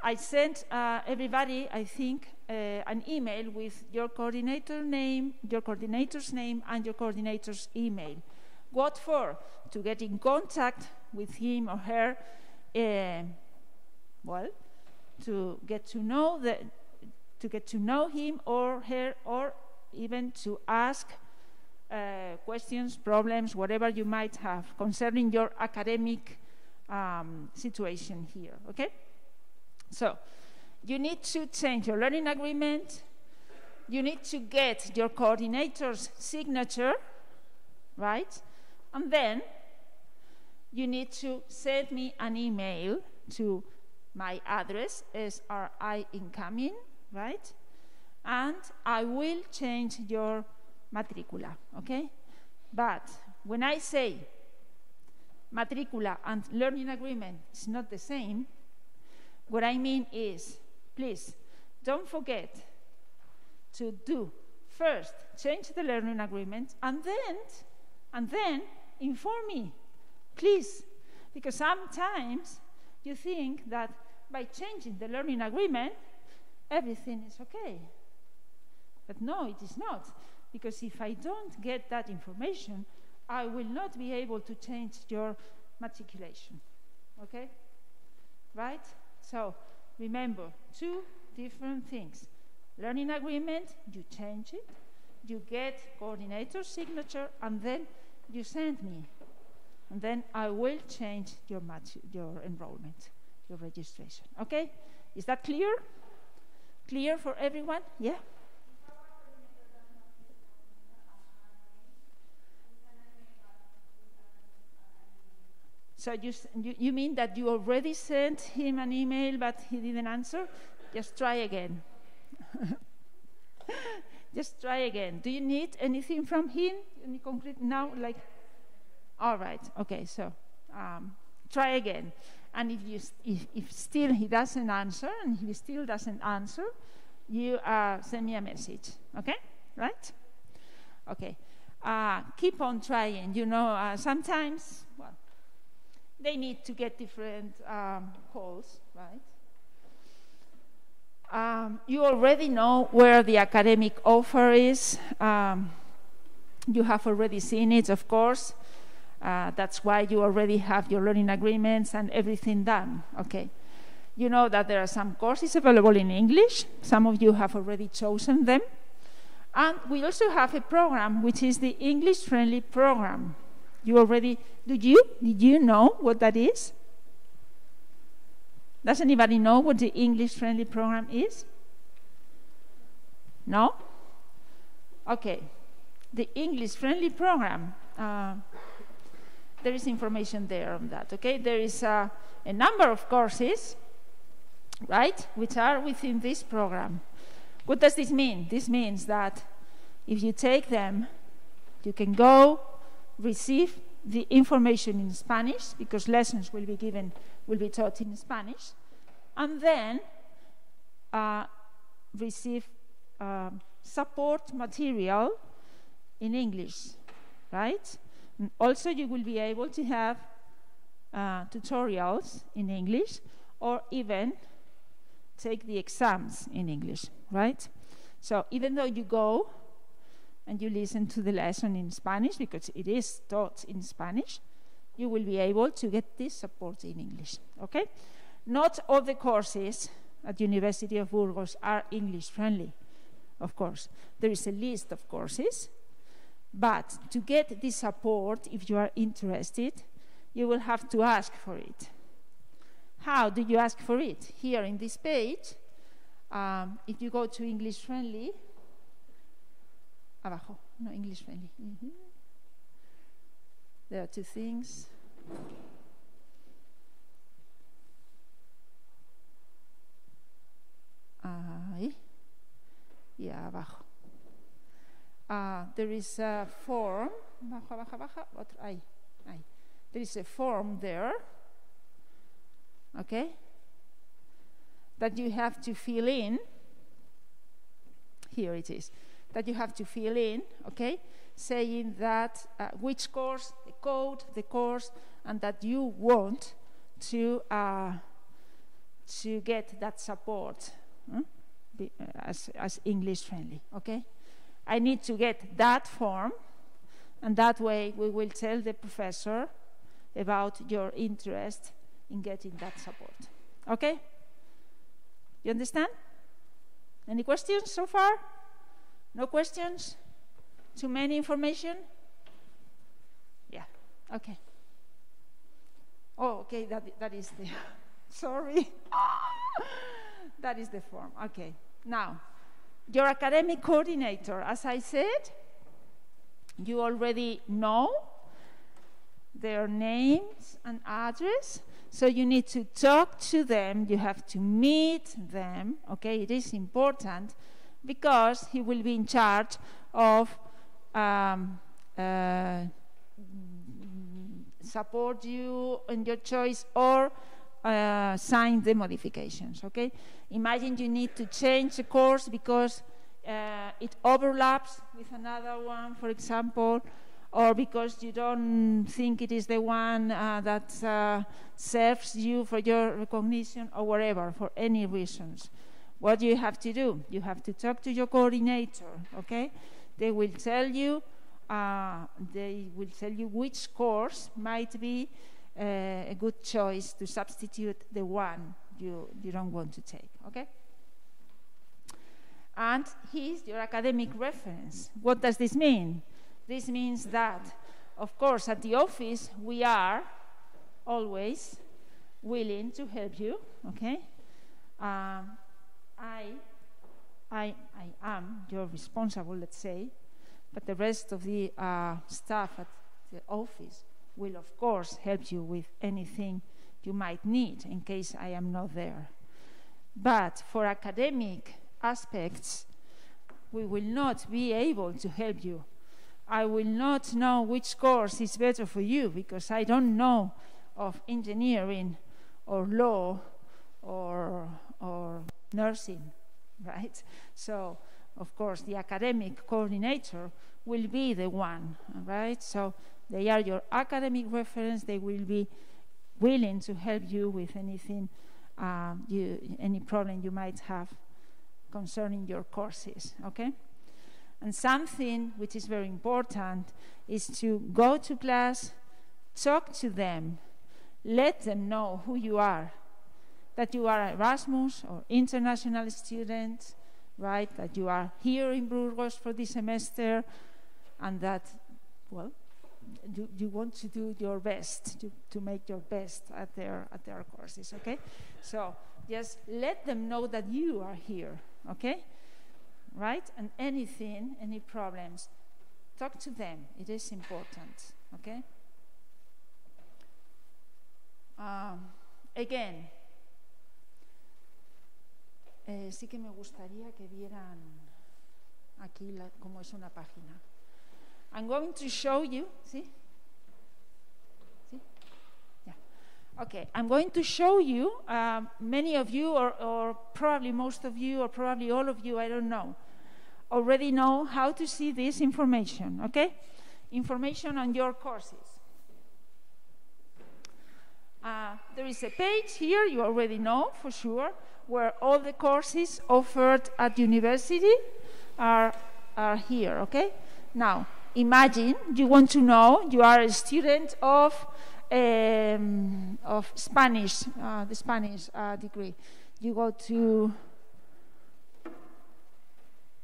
A: I sent everybody, I think, an email with your coordinator's name, and your coordinator's email. What for? To get in contact with him or her, well, to get to know him or her, or even to ask questions, problems, whatever you might have concerning your academic situation here, okay? So, you need to change your learning agreement, you need to get your coordinator's signature, right? And then, you need to send me an email to my address, SRI incoming, right? And I will change your matrícula, okay? But when I say matrícula and learning agreement is not the same, what I mean is, please, don't forget to do first, change the learning agreement, and then inform me, please, because sometimes you think that by changing the learning agreement, everything is okay. But no, it is not. Because if I don't get that information, I will not be able to change your matriculation. Okay? Right? So, remember, two different things. Learning agreement, you change it, you get coordinator signature, and then you send me. And then I will change your enrollment, your registration. Okay? Is that clear? Clear for everyone? Yeah? So you mean that you already sent him an email, but he didn't answer? Just try again. Just try again. Do you need anything from him? Any concrete now? Like, all right. Okay. So try again. And if still he doesn't answer, and he still doesn't answer, you send me a message. Okay? Right? Okay. Keep on trying. You know, sometimes, well, they need to get different calls, right? You already know where the academic offer is. You have already seen it, of course. That's why you already have your learning agreements and everything done, okay? You know that there are some courses available in English. Some of you have already chosen them. And we also have a program, which is the English-friendly program. You already, did you know what that is? Does anybody know what the English-friendly program is? No? Okay. The English-friendly program, there is information there on that, okay? There is a number of courses, right, which are within this program. What does this mean? This means that if you take them, you can go receive the information in Spanish, because lessons will be taught in Spanish, and then receive support material in English, right? And also you will be able to have tutorials in English, or even take the exams in English, right? So even though you go and you listen to the lesson in Spanish, because it is taught in Spanish, you will be able to get this support in English, okay? Not all the courses at University of Burgos are English-friendly, of course. There is a list of courses, but to get this support, if you are interested, you will have to ask for it. How do you ask for it? Here in this page, if you go to English-friendly, abajo, no, English-friendly. There are two things. Ahí y abajo. There is a form. Baja, baja, baja. Ahí. There is a form there. Okay? That you have to fill in. Here it is. That you have to fill in, okay? Saying that which course, the code, the course, and that you want to get that support as English friendly, okay? I need to get that form, and that way we will tell the professor about your interest in getting that support, okay? You understand? Any questions so far? No questions? Too many information? Yeah, okay. Oh, okay, that is the, sorry. That is the form, okay. Now, your academic coordinator, as I said, you already know their names and address, so you need to talk to them, you have to meet them, okay? It is important, because he will be in charge of support you in your choice, or sign the modifications, okay? Imagine you need to change a course because it overlaps with another one, for example, or because you don't think it is the one that serves you for your recognition, or whatever, for any reasons. what do you have to do? You have to talk to your coordinator, okay? They will tell you which course might be a good choice to substitute the one you don't want to take, okay? And here's your academic reference. What does this mean? This means that, of course, at the office, we are always willing to help you, okay? I am your responsible, let's say, but the rest of the staff at the office will, of course, help you with anything you might need in case I am not there. But for academic aspects, we will not be able to help you. I will not know which course is better for you because I don't know of engineering or law or nursing, right? So, of course, the academic coordinator will be the one, right? So they are your academic reference. They will be willing to help you with anything, any problem you might have concerning your courses, okay? And something which is very important is to go to class, talk to them, let them know who you are, that you are Erasmus or international student, right? That you are here in Burgos for this semester, and that, well, you want to do your best to make your best at their courses, okay? So just let them know that you are here, okay? Right? And anything, any problems, talk to them. It is important, okay? Again, sí que me gustaría que vieran aquí cómo es una página. I'm going to show you, see? See? Yeah. Okay, I'm going to show you, many of you, or probably most of you, or probably all of you, I don't know, already know how to see this information, okay? Information on your courses. There is a page here, you already know for sure, where all the courses offered at university are here, okay? Now, imagine you want to know, you are a student of Spanish, the Spanish degree. You go to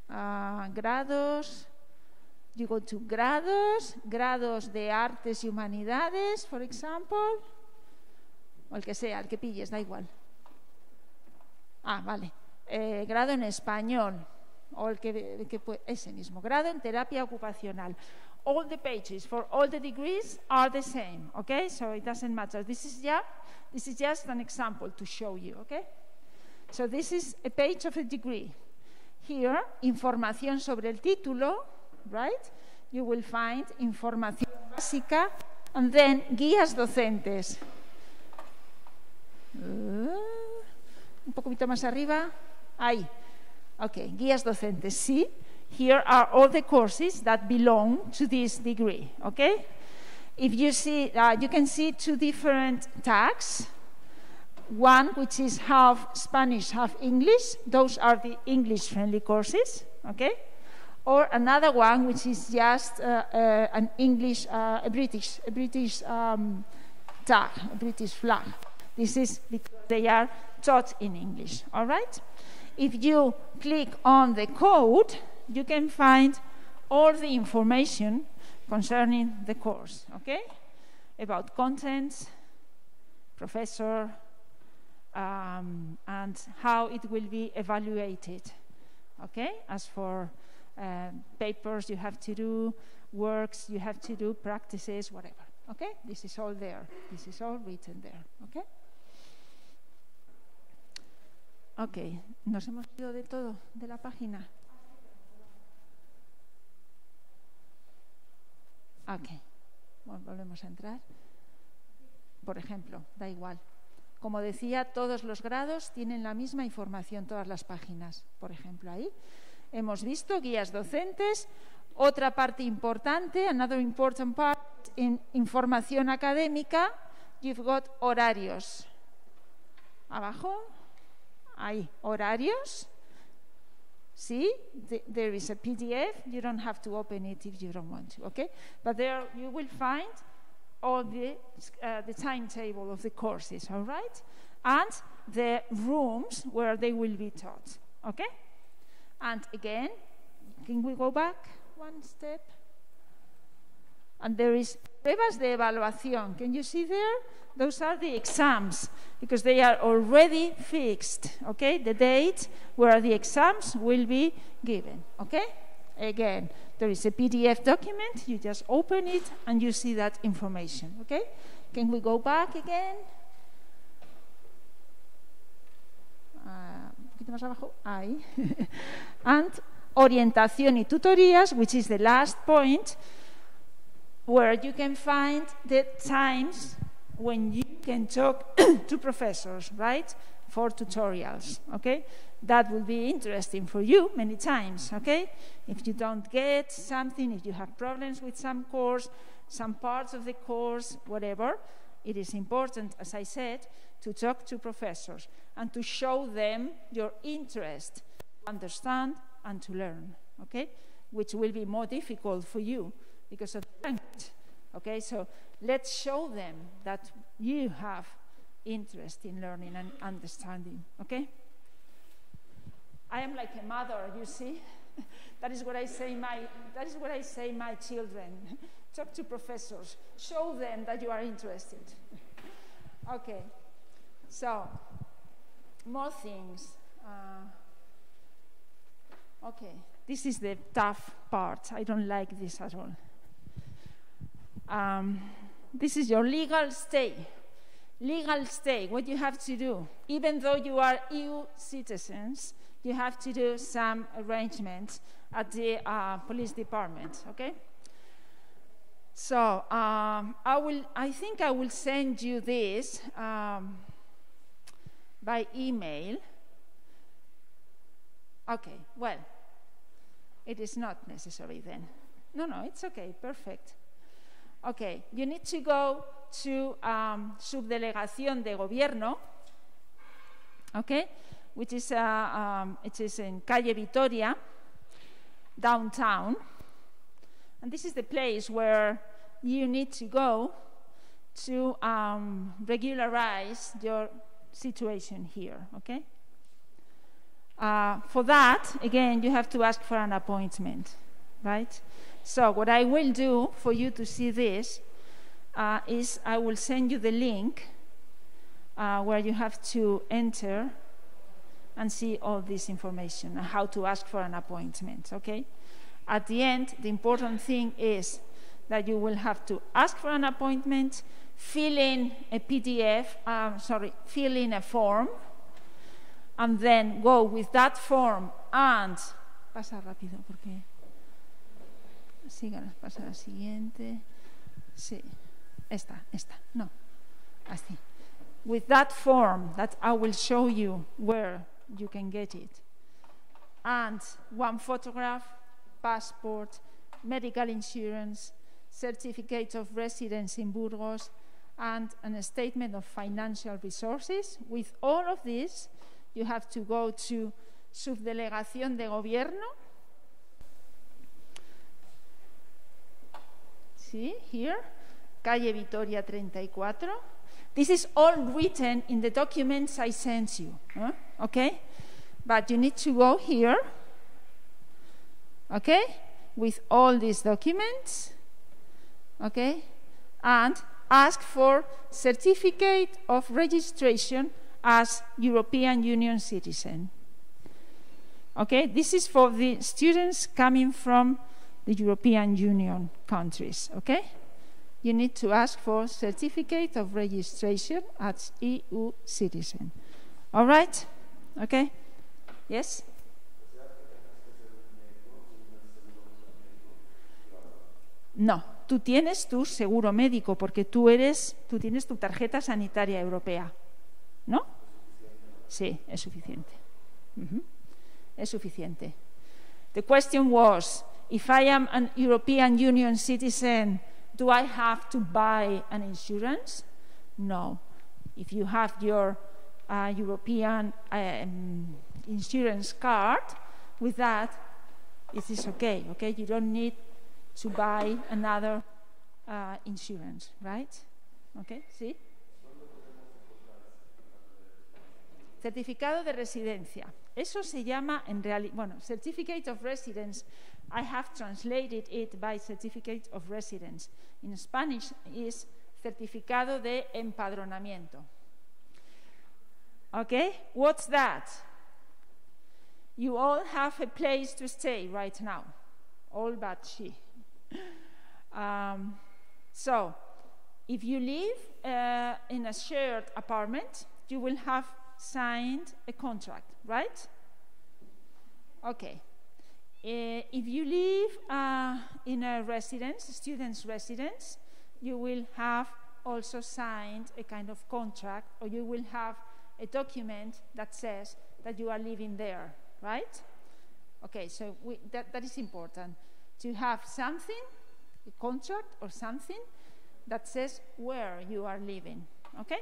A: grados, you go to grados de artes y humanidades, for example, o el que sea, el que pilles, da igual. Vale. Grado en español, o el que ese mismo, grado en terapia ocupacional. All the pages for all the degrees are the same, okay? So it doesn't matter. This is just an example to show you, okay? So this is a page of a degree. Here, información sobre el título, right? You will find información básica, and then guías docentes. Un poquito más arriba. Ahí. Okay, guías docentes. See, here are all the courses that belong to this degree, okay? If you see, you can see two different tags. One which is half Spanish, half English. Those are the English-friendly courses, okay? Or another one which is just an English, a British tag, a British flag. This is because they are taught in English, all right? If you click on the code, you can find all the information concerning the course, okay? About contents, professor, and how it will be evaluated, okay? As for papers you have to do, works you have to do, practices, whatever, okay? This is all there. This is all written there, okay? Ok, ¿nos hemos ido de todo de la página? Ok, bueno, volvemos a entrar. Por ejemplo, da igual. Como decía, todos los grados tienen la misma información, todas las páginas. Por ejemplo, ahí hemos visto guías docentes. Otra parte importante, another important part, en información académica, you've got horarios. Abajo. hay horarios. See, there is a PDF. You don't have to open it if you don't want to, okay? But there you will find all the timetable of the courses, all right? And the rooms where they will be taught, okay? And again, can we go back one step? And there is pruebas de evaluación. Can you see there? Those are the exams, because they are already fixed, okay? The date where the exams will be given, okay? Again, there is a PDF document. You just open it and you see that information, okay? Can we go back again? Un poquito más abajo. Ahí. And orientación y tutorías, which is the last point, where you can find the times when you can talk to professors, right, for tutorials, okay? That will be interesting for you many times, okay? If you don't get something, if you have problems with some course, some parts of the course, whatever, it is important, as I said, to talk to professors and to show them your interest to understand and to learn, okay? Which will be more difficult for you because of the language, okay? So let's show them that you have interest in learning and understanding, okay? I am like a mother, you see. That is what I say my children. Talk to professors. Show them that you are interested. Okay. So, more things. Okay. This is the tough part. I don't like this at all. This is your legal stay. Legal stay, what you have to do. Even though you are EU citizens, you have to do some arrangements at the police department, okay? So I think I will send you this by email. Okay, well, it is not necessary then. No, it's okay, perfect. Okay, you need to go to Subdelegación de Gobierno, okay? Which is it is in Calle Vitoria, downtown. And this is the place where you need to go to regularize your situation here, okay? For that, again, you have to ask for an appointment, right? So what I will do for you to see this is I will send you the link where you have to enter and see all this information and how to ask for an appointment, okay? At the end, the important thing is that you will have to ask for an appointment, fill in a fill in a form, and then go with that form and... Pasa rápido, porque... Síganos, pasa a la siguiente. Sí, esta, no, así. With that form that I will show you where you can get it. And one photograph, passport, medical insurance, certificate of residence in Burgos, and a statement of financial resources. With all of this, you have to go to Subdelegación de Gobierno. See, here, Calle Vitoria 34. This is all written in the documents I sent you, okay? But you need to go here, okay, with all these documents, okay, and ask for certificate of registration as European Union citizen. Okay, this is for the students coming from the European Union countries, okay? You need to ask for certificate of registration as EU citizen. All right? Okay? Yes? No, tú tienes tu seguro médico porque tú tienes tu tarjeta sanitaria europea, ¿no? Sí, es suficiente. Es suficiente. The question was, if I am an European Union citizen, do I have to buy an insurance? No. If you have your European insurance card, with that, it is okay, okay? You don't need to buy another insurance, right? Okay, ¿sí? Certificado de residencia. Eso se llama, en realidad, bueno, Certificate of Residence, I have translated it by Certificate of Residence. In Spanish is Certificado de Empadronamiento. Okay, what's that? You all have a place to stay right now, all but she. So, if you live in a shared apartment, you will have signed a contract, right? Okay. If you live in a residence, a student's residence, you will have also signed a kind of contract, or you will have a document that says that you are living there, right? Okay, so that is important, to have something, a contract or something, that says where you are living, okay?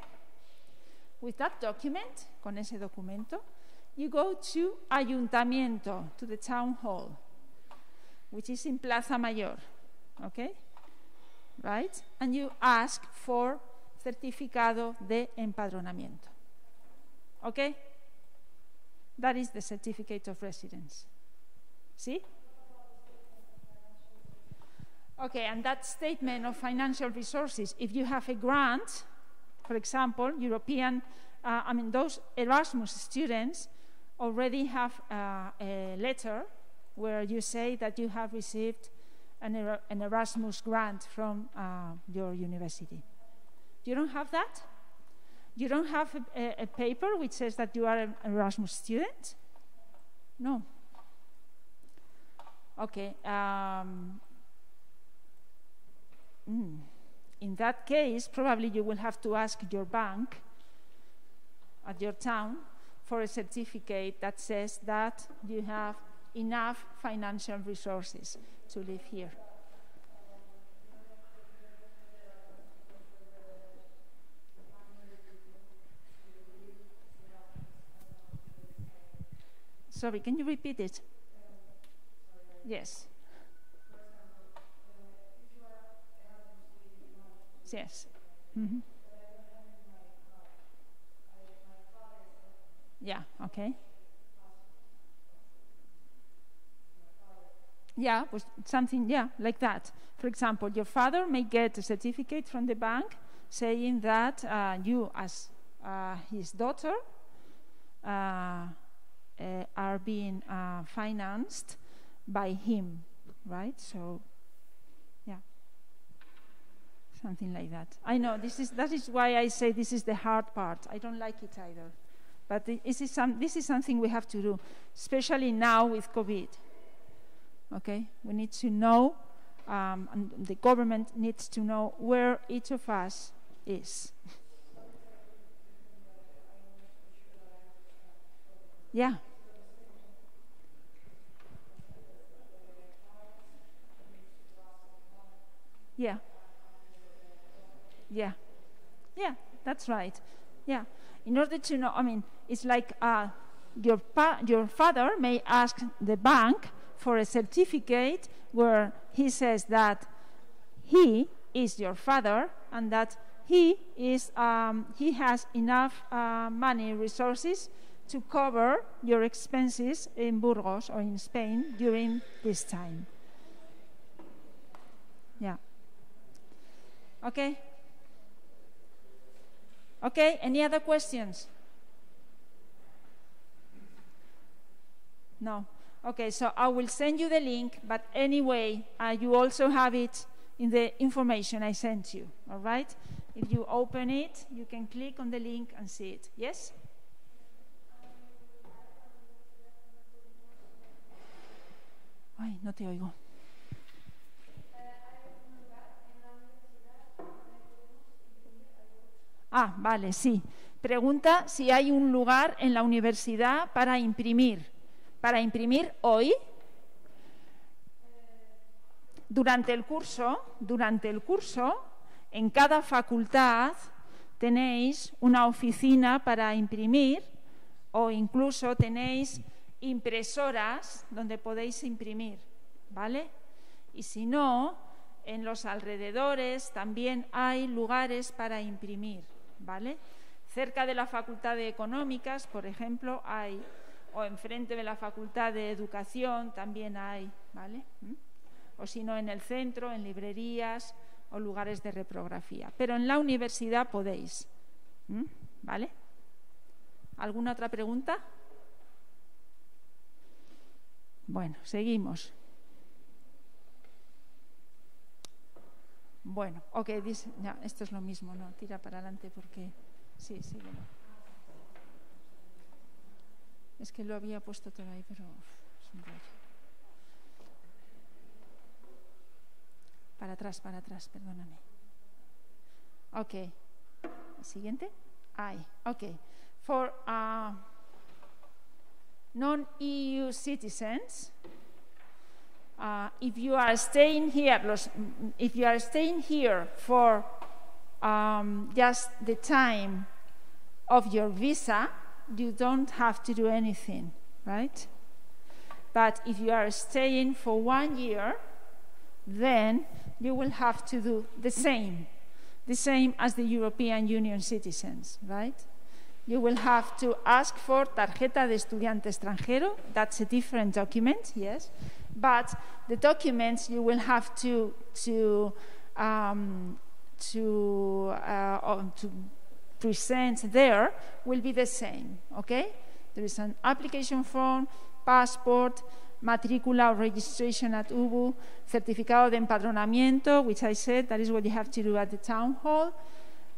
A: With that document, con ese documento, you go to Ayuntamiento, to the town hall, which is in Plaza Mayor, okay? Right? And you ask for Certificado de Empadronamiento, okay? That is the Certificate of Residence. See? Okay, and that statement of financial resources, if you have a grant, for example, those Erasmus students already have a letter where you say that you have received an Erasmus grant from your university. You don't have that? You don't have a paper which says that you are an Erasmus student? No. Okay. In that case, probably you will have to ask your bank at your town for a certificate that says that you have enough financial resources to live here. Sorry, can you repeat it? Yes. Yes. Mm-hmm. Yeah, okay. Yeah, something, yeah, like that. For example, your father may get a certificate from the bank saying that you, as his daughter, are being financed by him, right? So, yeah, something like that. I know that is why I say this is the hard part. I don't like it either, but this is something we have to do, especially now with COVID. Okay, we need to know, and the government needs to know where each of us is. Yeah. Yeah. Yeah. Yeah, that's right. Yeah. In order to know, I mean, it's like your father may ask the bank for a certificate where he says that he is your father and that he has enough money, resources to cover your expenses in Burgos or in Spain during this time. Yeah. Okay. Okay, any other questions? No. Okay, so I will send you the link, but anyway, you also have it in the information I sent you, all right? If you open it, you can click on the link and see it. Yes? Ay, no te oigo. Ah, vale, sí. Pregunta si hay un lugar en la universidad para imprimir. Para imprimir hoy, durante el curso, en cada facultad tenéis una oficina para imprimir o incluso tenéis impresoras donde podéis imprimir, ¿vale? Y si no, en los alrededores también hay lugares para imprimir, ¿vale? Cerca de la Facultad de Económicas, por ejemplo, hay, o enfrente de la Facultad de Educación también hay, ¿vale? O si no, en el centro, en librerías o lugares de reprografía. Pero en la universidad podéis, ¿vale? ¿Alguna otra pregunta? Bueno, seguimos. Bueno, ok, no, esto es lo mismo, no, tira para adelante porque... Sí, síguelo. Es que lo había puesto todo ahí, pero es un rollo. Para atrás, perdóname. Ok. Siguiente. Ahí, ok. For non-EU citizens, if you are staying here for just the time of your visa, you don't have to do anything, right? But if you are staying for 1 year, then you will have to do the same as the European Union citizens, right? You will have to ask for tarjeta de estudiante extranjero. That's a different document, yes. But the documents you will have to present there will be the same, okay? There is an application form, passport, matrícula or registration at UBU, certificado de empadronamiento, which I said that is what you have to do at the town hall,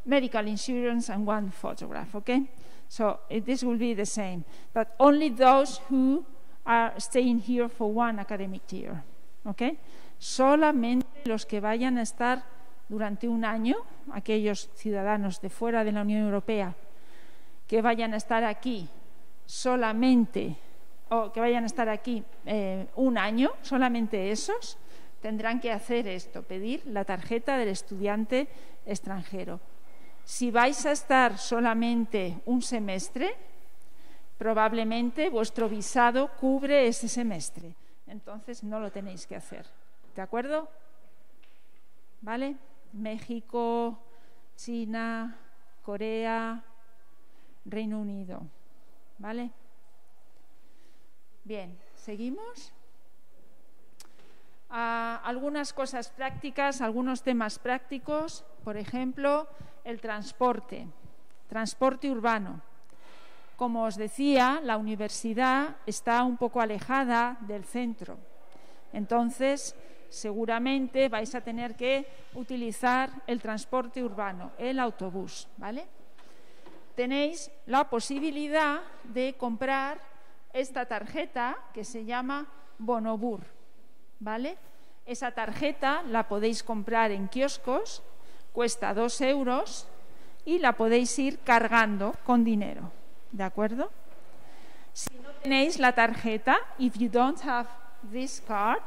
A: medical insurance, and 1 photograph, okay? So this will be the same, but only those who are staying here for 1 academic year, okay? Solamente los que vayan a estar durante 1 año, aquellos ciudadanos de fuera de la Unión Europea que vayan a estar aquí solamente, o que vayan a estar aquí 1 año, solamente esos tendrán que hacer esto, pedir la tarjeta del estudiante extranjero. Si vais a estar solamente 1 semestre, probablemente vuestro visado cubre ese semestre, entonces no lo tenéis que hacer, ¿de acuerdo? ¿Vale? México, China, Corea, Reino Unido, ¿vale? Bien, ¿seguimos? Algunas cosas prácticas, algunos temas prácticos, por ejemplo, el transporte urbano. Como os decía, la universidad está un poco alejada del centro, entonces seguramente vais a tener que utilizar el transporte urbano, el autobús, ¿vale? Tenéis la posibilidad de comprar esta tarjeta que se llama Bonobur, ¿vale? Esa tarjeta la podéis comprar en kioscos, cuesta 2 euros y la podéis ir cargando con dinero, ¿de acuerdo? Si no tenéis la tarjeta, if you don't have this card,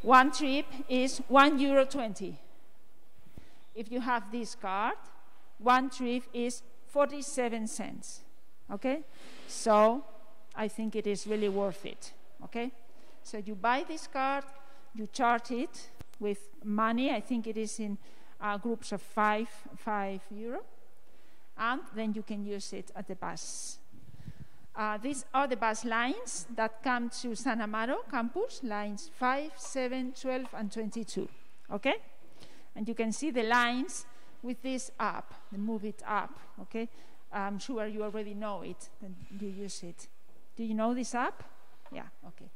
A: 1 trip is €1.20. If you have this card, 1 trip is 47 cents. Okay? So I think it is really worth it. Okay? So you buy this card, you charge it with money. I think it is in groups of €5, and then you can use it at the bus. These are the bus lines that come to San Amaro campus, lines 5, 7, 12, and 22, okay? And you can see the lines with this app, the Move It app, okay? I'm sure you already know it, and you use it. Do you know this app? Yeah, okay.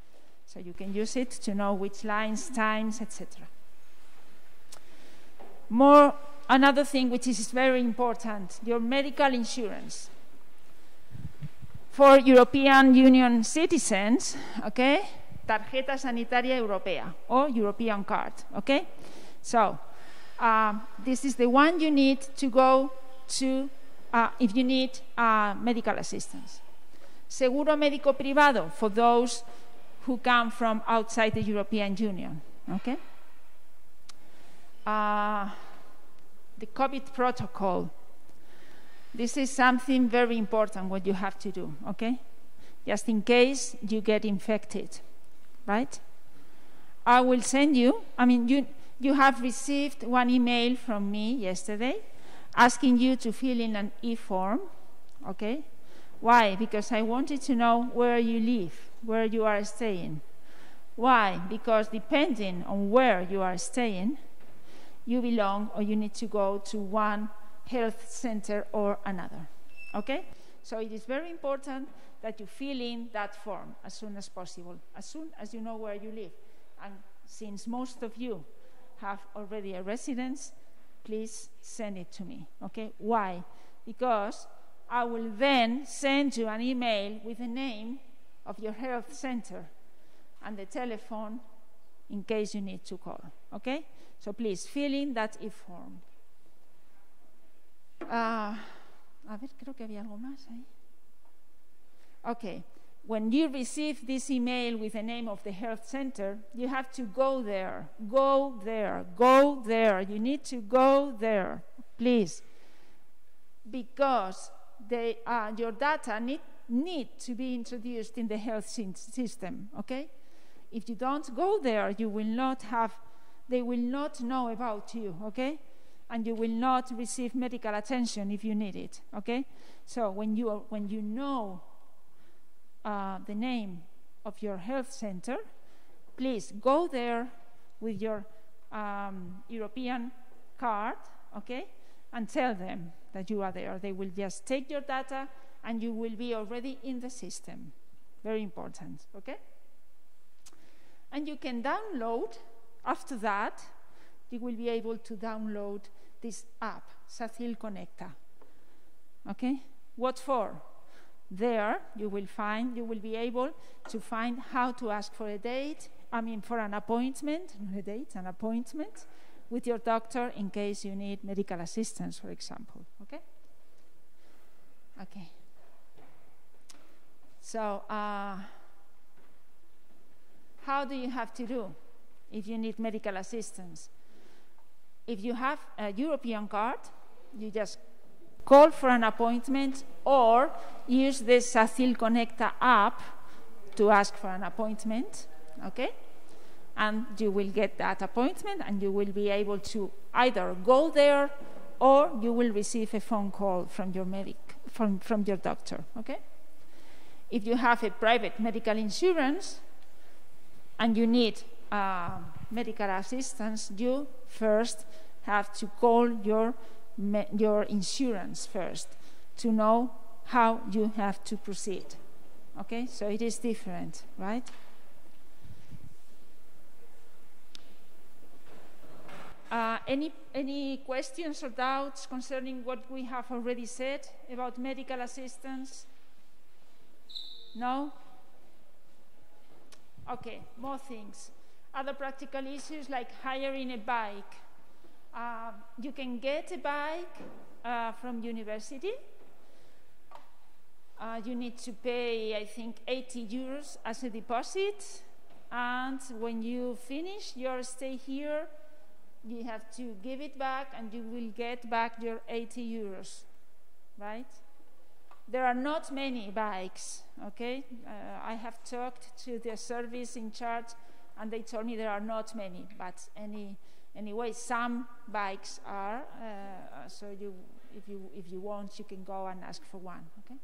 A: So you can use it to know which lines, times, etc. Another thing which is very important, your medical insurance. For European Union citizens, okay, tarjeta sanitaria europea or European card, okay? So this is the one you need to go to if you need medical assistance. Seguro médico privado for those who come from outside the European Union, okay? The COVID protocol, This is something very important what you have to do, okay? Just in case you get infected, right? I will send you, you have received one email from me yesterday asking you to fill in an e-form, okay? Why? Because I wanted to know where you live, where you are staying. Why? Because depending on where you are staying, you belong or you need to go to one health center or another, okay? So it is very important that you fill in that form as soon as possible, as soon as you know where you live. And since most of you have already a residence, please send it to me, okay? Why? Because I will then send you an email with the name of your health center and the telephone in case you need to call, okay? So please fill in that e-form. A ver, creo que había algo más ahí. Okay, when you receive this email with the name of the health center, you have to go there, go there, go there. You need to go there, please, because your data need to be introduced in the health system, okay? If you don't go there, you will not have, they will not know about you, okay? And you will not receive medical attention if you need it, okay? So when you know the name of your health center, please go there with your European card, okay? And tell them that you are there. They will just take your data and you will be already in the system. Very important, okay? And you can download, after that, you will be able to download this app, Sesión Conecta. Okay? What for? There you will be able to find how to ask for a date, for an appointment, not a date, an appointment with your doctor in case you need medical assistance, for example. Okay? Okay. So, how do you have to do if you need medical assistance? If you have a European card, you just call for an appointment or use the Sesión Conecta app to ask for an appointment, okay? And you will get that appointment and you will be able to either go there or you will receive a phone call from your from your doctor, okay? If you have a private medical insurance and you need medical assistance, you first have to call your insurance first to know how you have to proceed. Okay, so it is different, right? Any questions or doubts concerning what we have already said about medical assistance? No? Okay, more things. Other practical issues like hiring a bike. You can get a bike from university. You need to pay, I think, 80 euros as a deposit. And when you finish your stay here, you have to give it back and you will get back your 80 euros, right? There are not many bikes, okay? I have talked to the service in charge and they told me there are not many, but anyway, some bikes are, so if you want, you can go and ask for one, okay?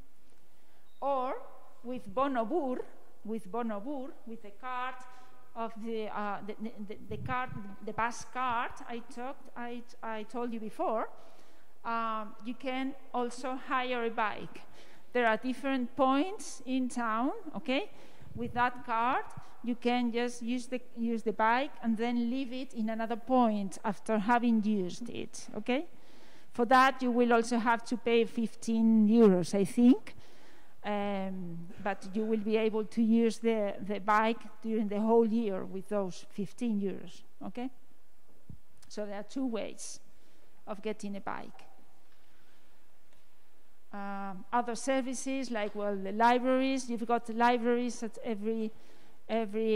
A: Or with Bonobur, with the card of the bus card I told you before, you can also hire a bike. There are different points in town, okay? With that card, you can just use the bike and then leave it in another point after having used it, okay? For that, you will also have to pay 15 euros, I think. But you will be able to use the bike during the whole year with those 15 euros, okay? So there are two ways of getting a bike. Other services like, well, the libraries. You've got libraries at every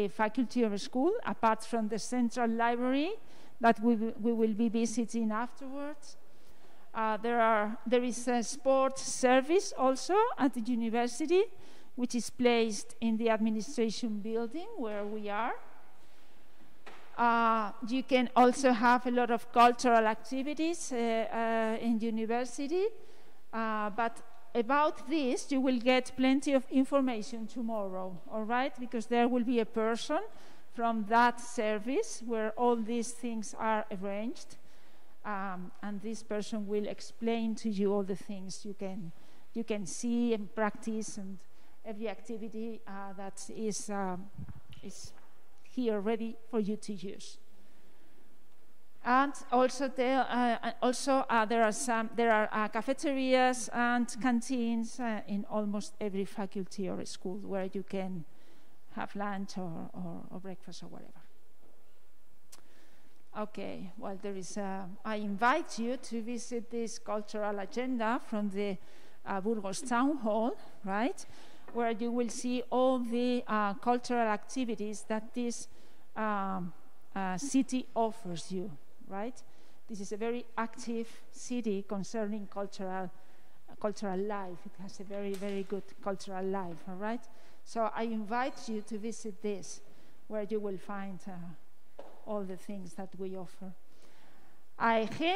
A: faculty of a school, apart from the central library that we will be visiting afterwards. there is a sports service also at the university, which is placed in the administration building where we are. You can also have a lot of cultural activities in university, but about this you will get plenty of information tomorrow, all right? Because there will be a person from that service where all these things are arranged, and this person will explain to you all the things you can see and practice, and every activity that is here ready for you to use. And also there are cafeterias and canteens in almost every faculty or school where you can have lunch or breakfast or whatever. Okay, well, I invite you to visit this cultural agenda from the Burgos Town Hall, right? Where you will see all the cultural activities that this city offers you, right? This is a very active city concerning cultural life. It has a very, very good cultural life, all right? So I invite you to visit this, where you will find all the things that we offer. AEG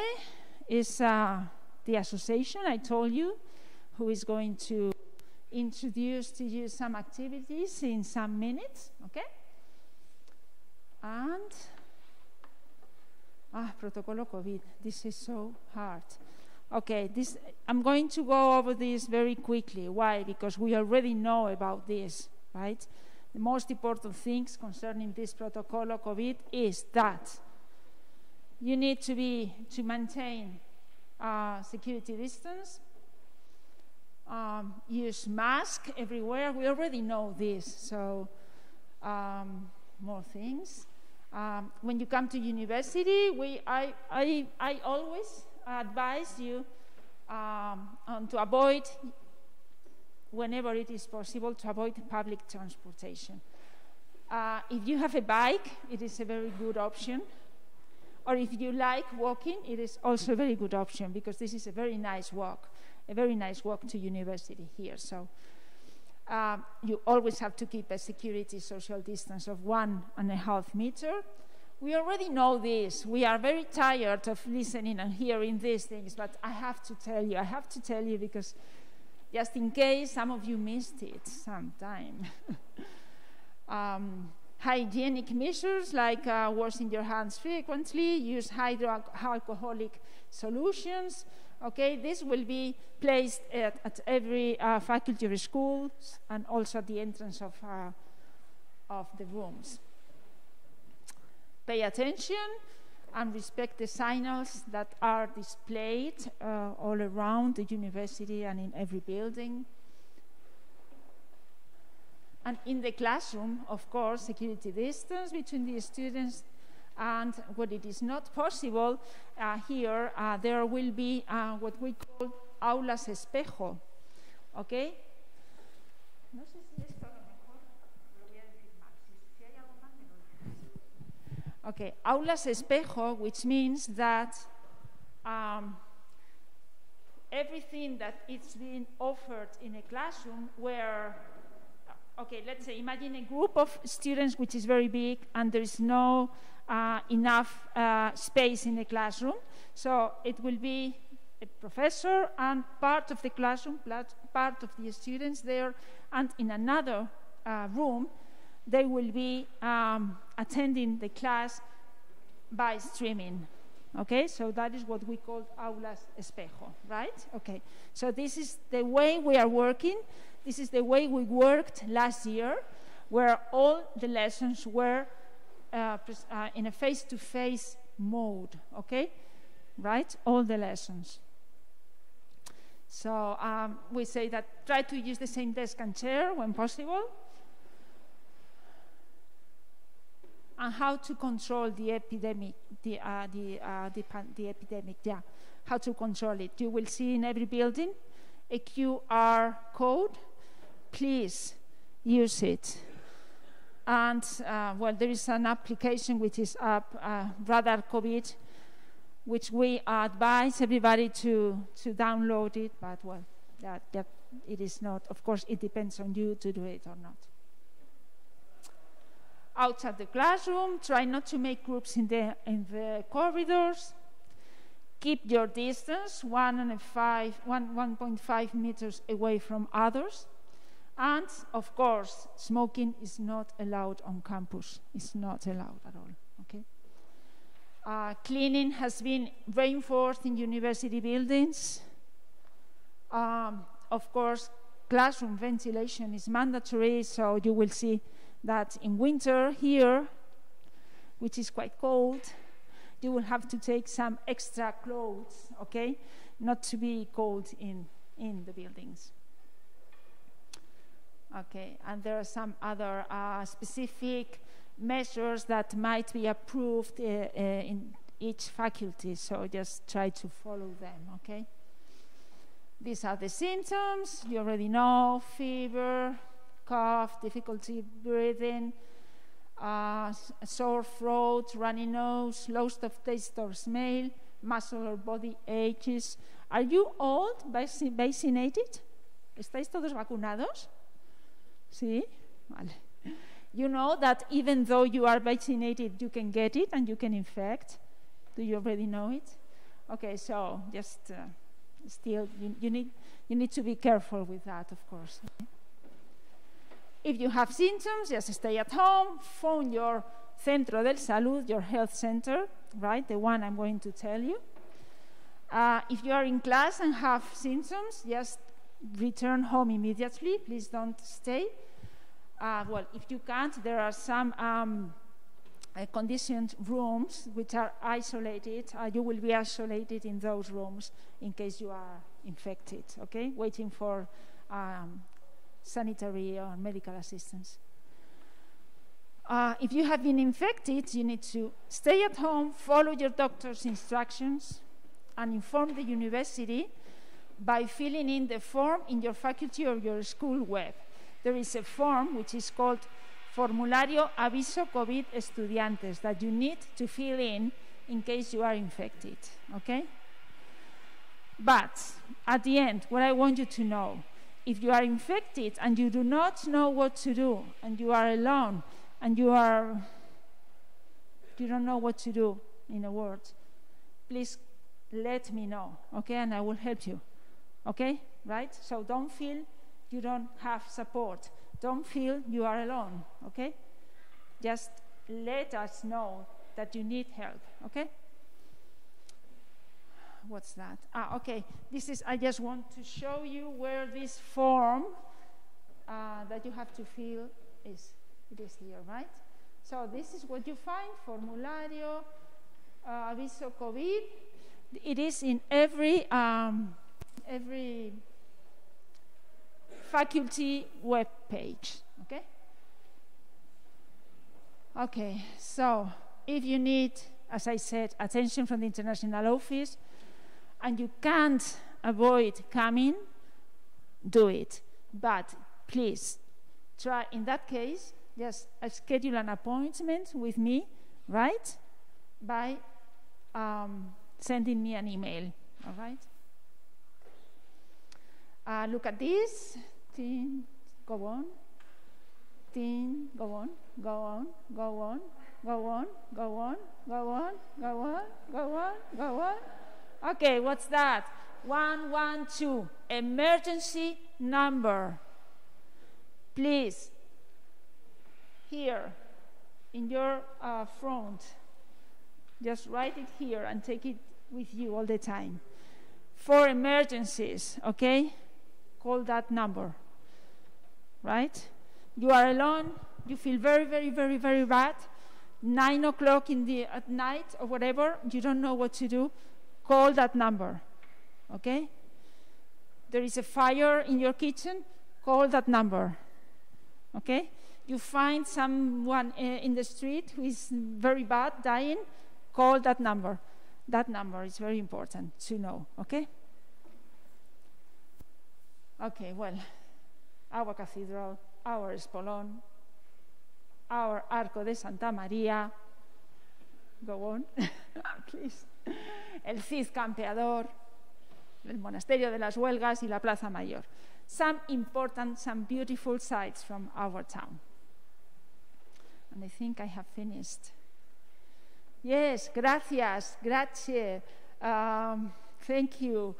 A: is the association I told you, who is going to introduce to you some activities in some minutes, okay? And protocolo COVID, this is so hard. Okay, I'm going to go over this very quickly. Why? Because we already know about this, right? The most important things concerning this protocolo COVID is that you need to maintain security distance, use mask everywhere. We already know this, so more things. When you come to university, I always advise you to avoid, whenever it is possible, to avoid public transportation. If you have a bike, it is a very good option. Or if you like walking, it is also a very good option, because this is a very nice walk to university here. So you always have to keep a security social distance of 1.5 meters. We already know this. We are very tired of listening and hearing these things, but I have to tell you because just in case some of you missed it sometime. Hygienic measures like washing your hands frequently, use hydroalcoholic solutions. Okay, this will be placed at every faculty or schools, and also at the entrance of the rooms. Pay attention and respect the signals that are displayed all around the university and in every building. And in the classroom, of course, security distance between the students. And when it is not possible, here there will be what we call aulas espejo, ¿ok? No sé si esto a lo mejor lo voy a decir mal. Si hay algo más, me lo dices. Okay, aulas espejo, which means that everything that is being offered in a classroom where, okay, let's say, imagine a group of students which is very big and there is no enough space in the classroom. So it will be a professor and part of the classroom, part of the students there, and in another room, they will be attending the class by streaming. Okay, so that is what we call aulas espejo, right? Okay, so this is the way we are working. This is the way we worked last year, where all the lessons were in a face-to-face mode, okay? Right? All the lessons. So we say that try to use the same desk and chair when possible. And how to control the epidemic, the epidemic, yeah. How to control it. You will see in every building a QR code. Please use it. And well, there is an application which is up, Radar COVID, which we advise everybody to download it, but well, that it is not, of course, it depends on you to do it or not. Outside the classroom, try not to make groups in the corridors. Keep your distance 1.5 meters away from others. And, of course, smoking is not allowed on campus. It's not allowed at all, okay? Cleaning has been reinforced in university buildings. Of course, classroom ventilation is mandatory, so you will see that in winter here, which is quite cold, you will have to take some extra clothes, okay? Not to be cold in the buildings. Okay, and there are some other specific measures that might be approved in each faculty, so just try to follow them, okay? These are the symptoms. You already know: fever, cough, difficulty breathing, sore throat, runny nose, loss of taste or smell, muscle or body aches. Are you all vaccinated? ¿Estáis todos vacunados? Sí? Vale. You know that even though you are vaccinated, you can get it and you can infect. Do you already know it? Okay, so just still, you need to be careful with that, of course. If you have symptoms, just stay at home, phone your centro de salud, your health center, right, the one I'm going to tell you. If you are in class and have symptoms, just return home immediately. Please don't stay. Well, if you can't, there are some conditioned rooms which are isolated. You will be isolated in those rooms in case you are infected, okay? Waiting for sanitary or medical assistance. If you have been infected, you need to stay at home, follow your doctor's instructions, and inform the university by filling in the form in your faculty or your school web. There is a form which is called Formulario Aviso COVID Estudiantes that you need to fill in case you are infected, okay? But at the end, what I want you to know, if you are infected and you do not know what to do, and you are alone, and you don't know what to do, in a word, please let me know, okay? And I will help you, okay? Right? So don't feel you don't have support. Don't feel you are alone, okay? Just let us know that you need help, okay? What's that? Okay. I just want to show you where this form that you have to fill is. It is here, right? So this is what you find, Formulario Aviso COVID. It is in every faculty web page, okay? Okay, so if you need, as I said, attention from the international office, and you can't avoid coming, do it. But please, try, in that case, just schedule an appointment with me, right? By sending me an email, all right? Look at this. Go on. Go on. Go on. Go on. Go on. Go on. Go on. Go on. Go on. Go on. Okay, what's that? 112, emergency number. Please, here in your front, just write it here and take it with you all the time. For emergencies, okay? Call that number, right? You are alone, you feel very, very, very, very bad, 9 o'clock at night or whatever, you don't know what to do, call that number, okay? There is a fire in your kitchen, call that number, okay? You find someone in the street who is very bad, dying, call that number. That number is very important to know, okay? Okay, well, our cathedral, our Espolón, our Arco de Santa María. Go on, please. el Cid Campeador, el Monasterio de las Huelgas y la Plaza Mayor. Some important, some beautiful sights from our town. And I think I have finished. Yes, gracias, grazie, thank you,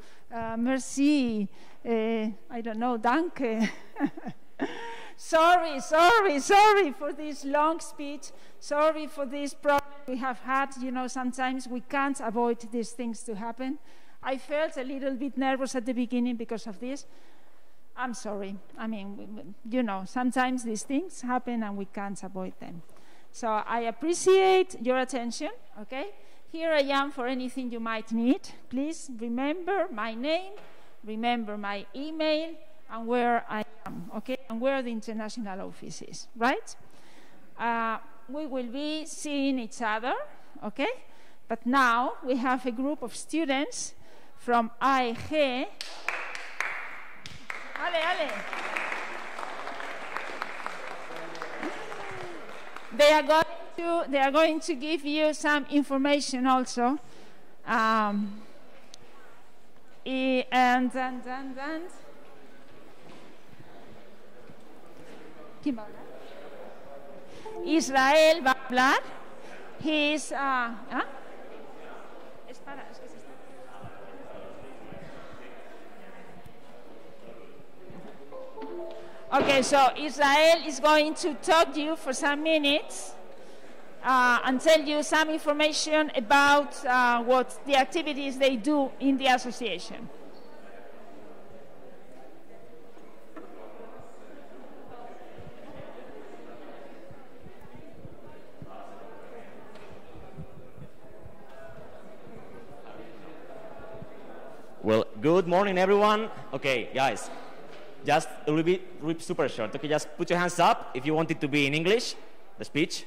A: merci, I don't know, danke. Sorry for this long speech. Sorry for this problem we have had. You know, sometimes we can't avoid these things to happen. I felt a little bit nervous at the beginning because of this. I'm sorry. I mean, you know, sometimes these things happen and we can't avoid them. So I appreciate your attention, okay? Here I am for anything you might need. Please remember my name, remember my email, and where I am, okay? And where the international office is, right? We will be seeing each other, okay? But now we have a group of students from AEG. Ale. They are going to give you some information also. And ¿Quién va a hablar? Israel va a hablar. He's es que se está. Okay, so Israel is going to talk to you for some minutes and tell you some information about what the activities they do in the association.
D: Well, good morning, everyone. Okay, guys, just a little bit super short. Okay, just put your hands up if you want it to be in English, the speech.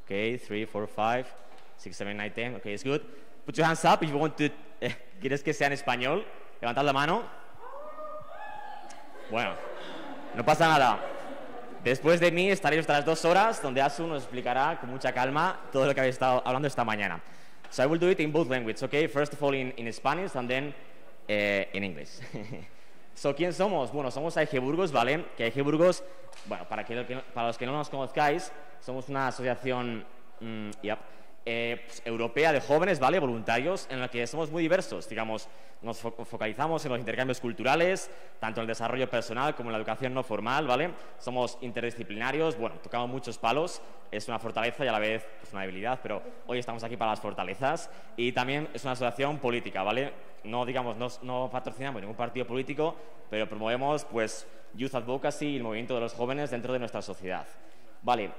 D: Okay, 3, 4, 5, 6, 7, 9, 10. Okay, it's good. Put your hands up if you want to. ¿Quieres que sea en español? Levantad la mano. Bueno, no pasa nada. Después de mí estaréis otras 2 horas donde Asu nos explicará con mucha calma todo lo que habéis estado hablando esta mañana. So I will do it in both languages, okay? First of all in Spanish and then in English. So, ¿quién somos? Bueno, somos AEG Burgos, ¿vale? Que AEG Burgos, bueno, para los que no nos conozcáis, somos una asociación pues, europea de jóvenes, ¿vale? Voluntarios, en la que somos muy diversos, digamos, nos focalizamos en los intercambios culturales, tanto en el desarrollo personal como en la educación no formal, ¿vale? Somos interdisciplinarios, bueno, tocamos muchos palos, es una fortaleza y a la vez pues, una debilidad, pero hoy estamos aquí para las fortalezas, y también es una asociación política, ¿vale? No, digamos, no patrocinamos ningún partido político, pero promovemos, pues, youth advocacy y el movimiento de los jóvenes dentro de nuestra sociedad, ¿vale?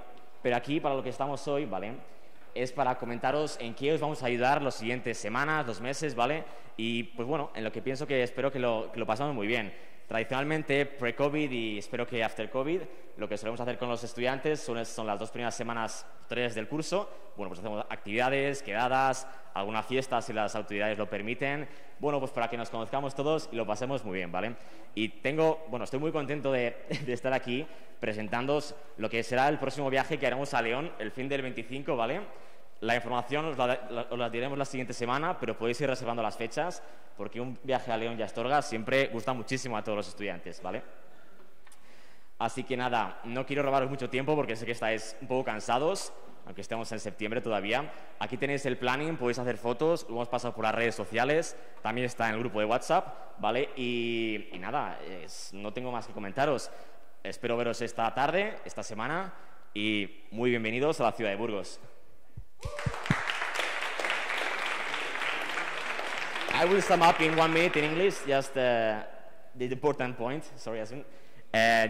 D: Pero aquí, para lo que estamos hoy, ¿vale?, es para comentaros en qué os vamos a ayudar las siguientes semanas, 2 meses, ¿vale? Y, pues bueno, en lo que pienso que espero que lo pasamos muy bien. Tradicionalmente, pre-COVID y espero que after-COVID, lo que solemos hacer con los estudiantes son las 2 primeras semanas, 3 del curso. Bueno, pues hacemos actividades, quedadas, alguna fiesta si las autoridades lo permiten. Bueno, pues para que nos conozcamos todos y lo pasemos muy bien, ¿vale? Y estoy muy contento de estar aquí presentándoos lo que será el próximo viaje que haremos a León el fin del 25, ¿vale? La información os la diremos la siguiente semana, pero podéis ir reservando las fechas, porque un viaje a León y Astorga siempre gusta muchísimo a todos los estudiantes, ¿vale? Así que nada, no quiero robaros mucho tiempo porque sé que estáis un poco cansados, aunque estemos en septiembre todavía. Aquí tenéis el planning, podéis hacer fotos, lo hemos pasado por las redes sociales, también está en el grupo de WhatsApp, ¿vale? Y nada, no tengo más que comentaros. Espero veros esta tarde, esta semana, y muy bienvenidos a la ciudad de Burgos. I will sum up in 1 minute in English, just the important point. Sorry, Yasin.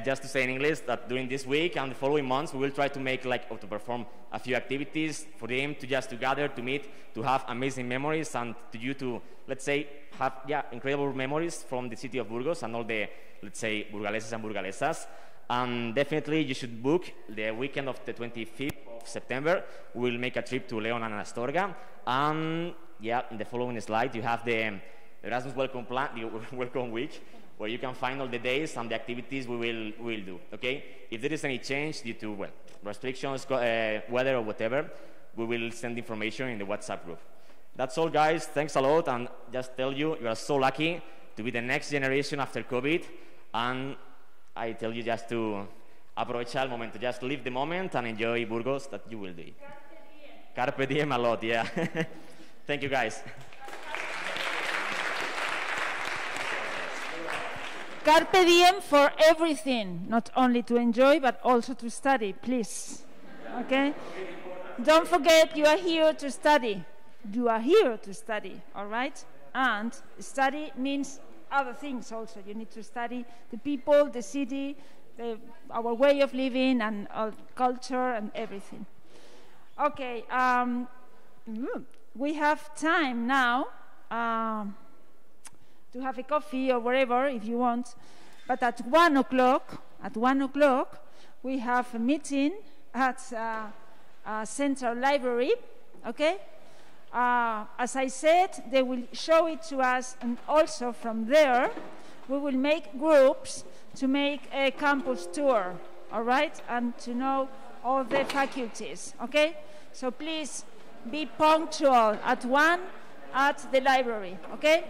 D: Just to say in English that during this week and the following months, we will try to make to perform a few activities for them to gather, to meet, to have amazing memories, and to let's say, have incredible memories from the city of Burgos and all the, let's say, Burgaleses and Burgalesas. And definitely you should book the weekend of the 25th of September. We will make a trip to León and Astorga. And in the following slide, you have the Erasmus welcome plan, the welcome week, where you can find all the days and the activities we will do, okay? If there is any change due to, restrictions, weather or whatever, we will send information in the WhatsApp group. That's all, guys. Thanks a lot, and just tell you, you are so lucky to be the next generation after COVID, and I tell you just to aprovechar el momento, just live the moment and enjoy Burgos, that you will do it. Carpe diem a lot, yeah. Thank you, guys.
A: Carpe diem for everything, not only to enjoy, but also to study, please. Okay? Don't forget, you are here to study. You are here to study, all right? And study means other things also. You need to study the people, the city, our way of living, and our culture, and everything. Okay, we have time now to have a coffee or whatever if you want, but at 1 o'clock, we have a meeting at Central Library, okay? As I said, they will show it to us, and also from there, we will make groups to make a campus tour, all right? And to know all the faculties, okay? So please be punctual at 1 at the library, okay?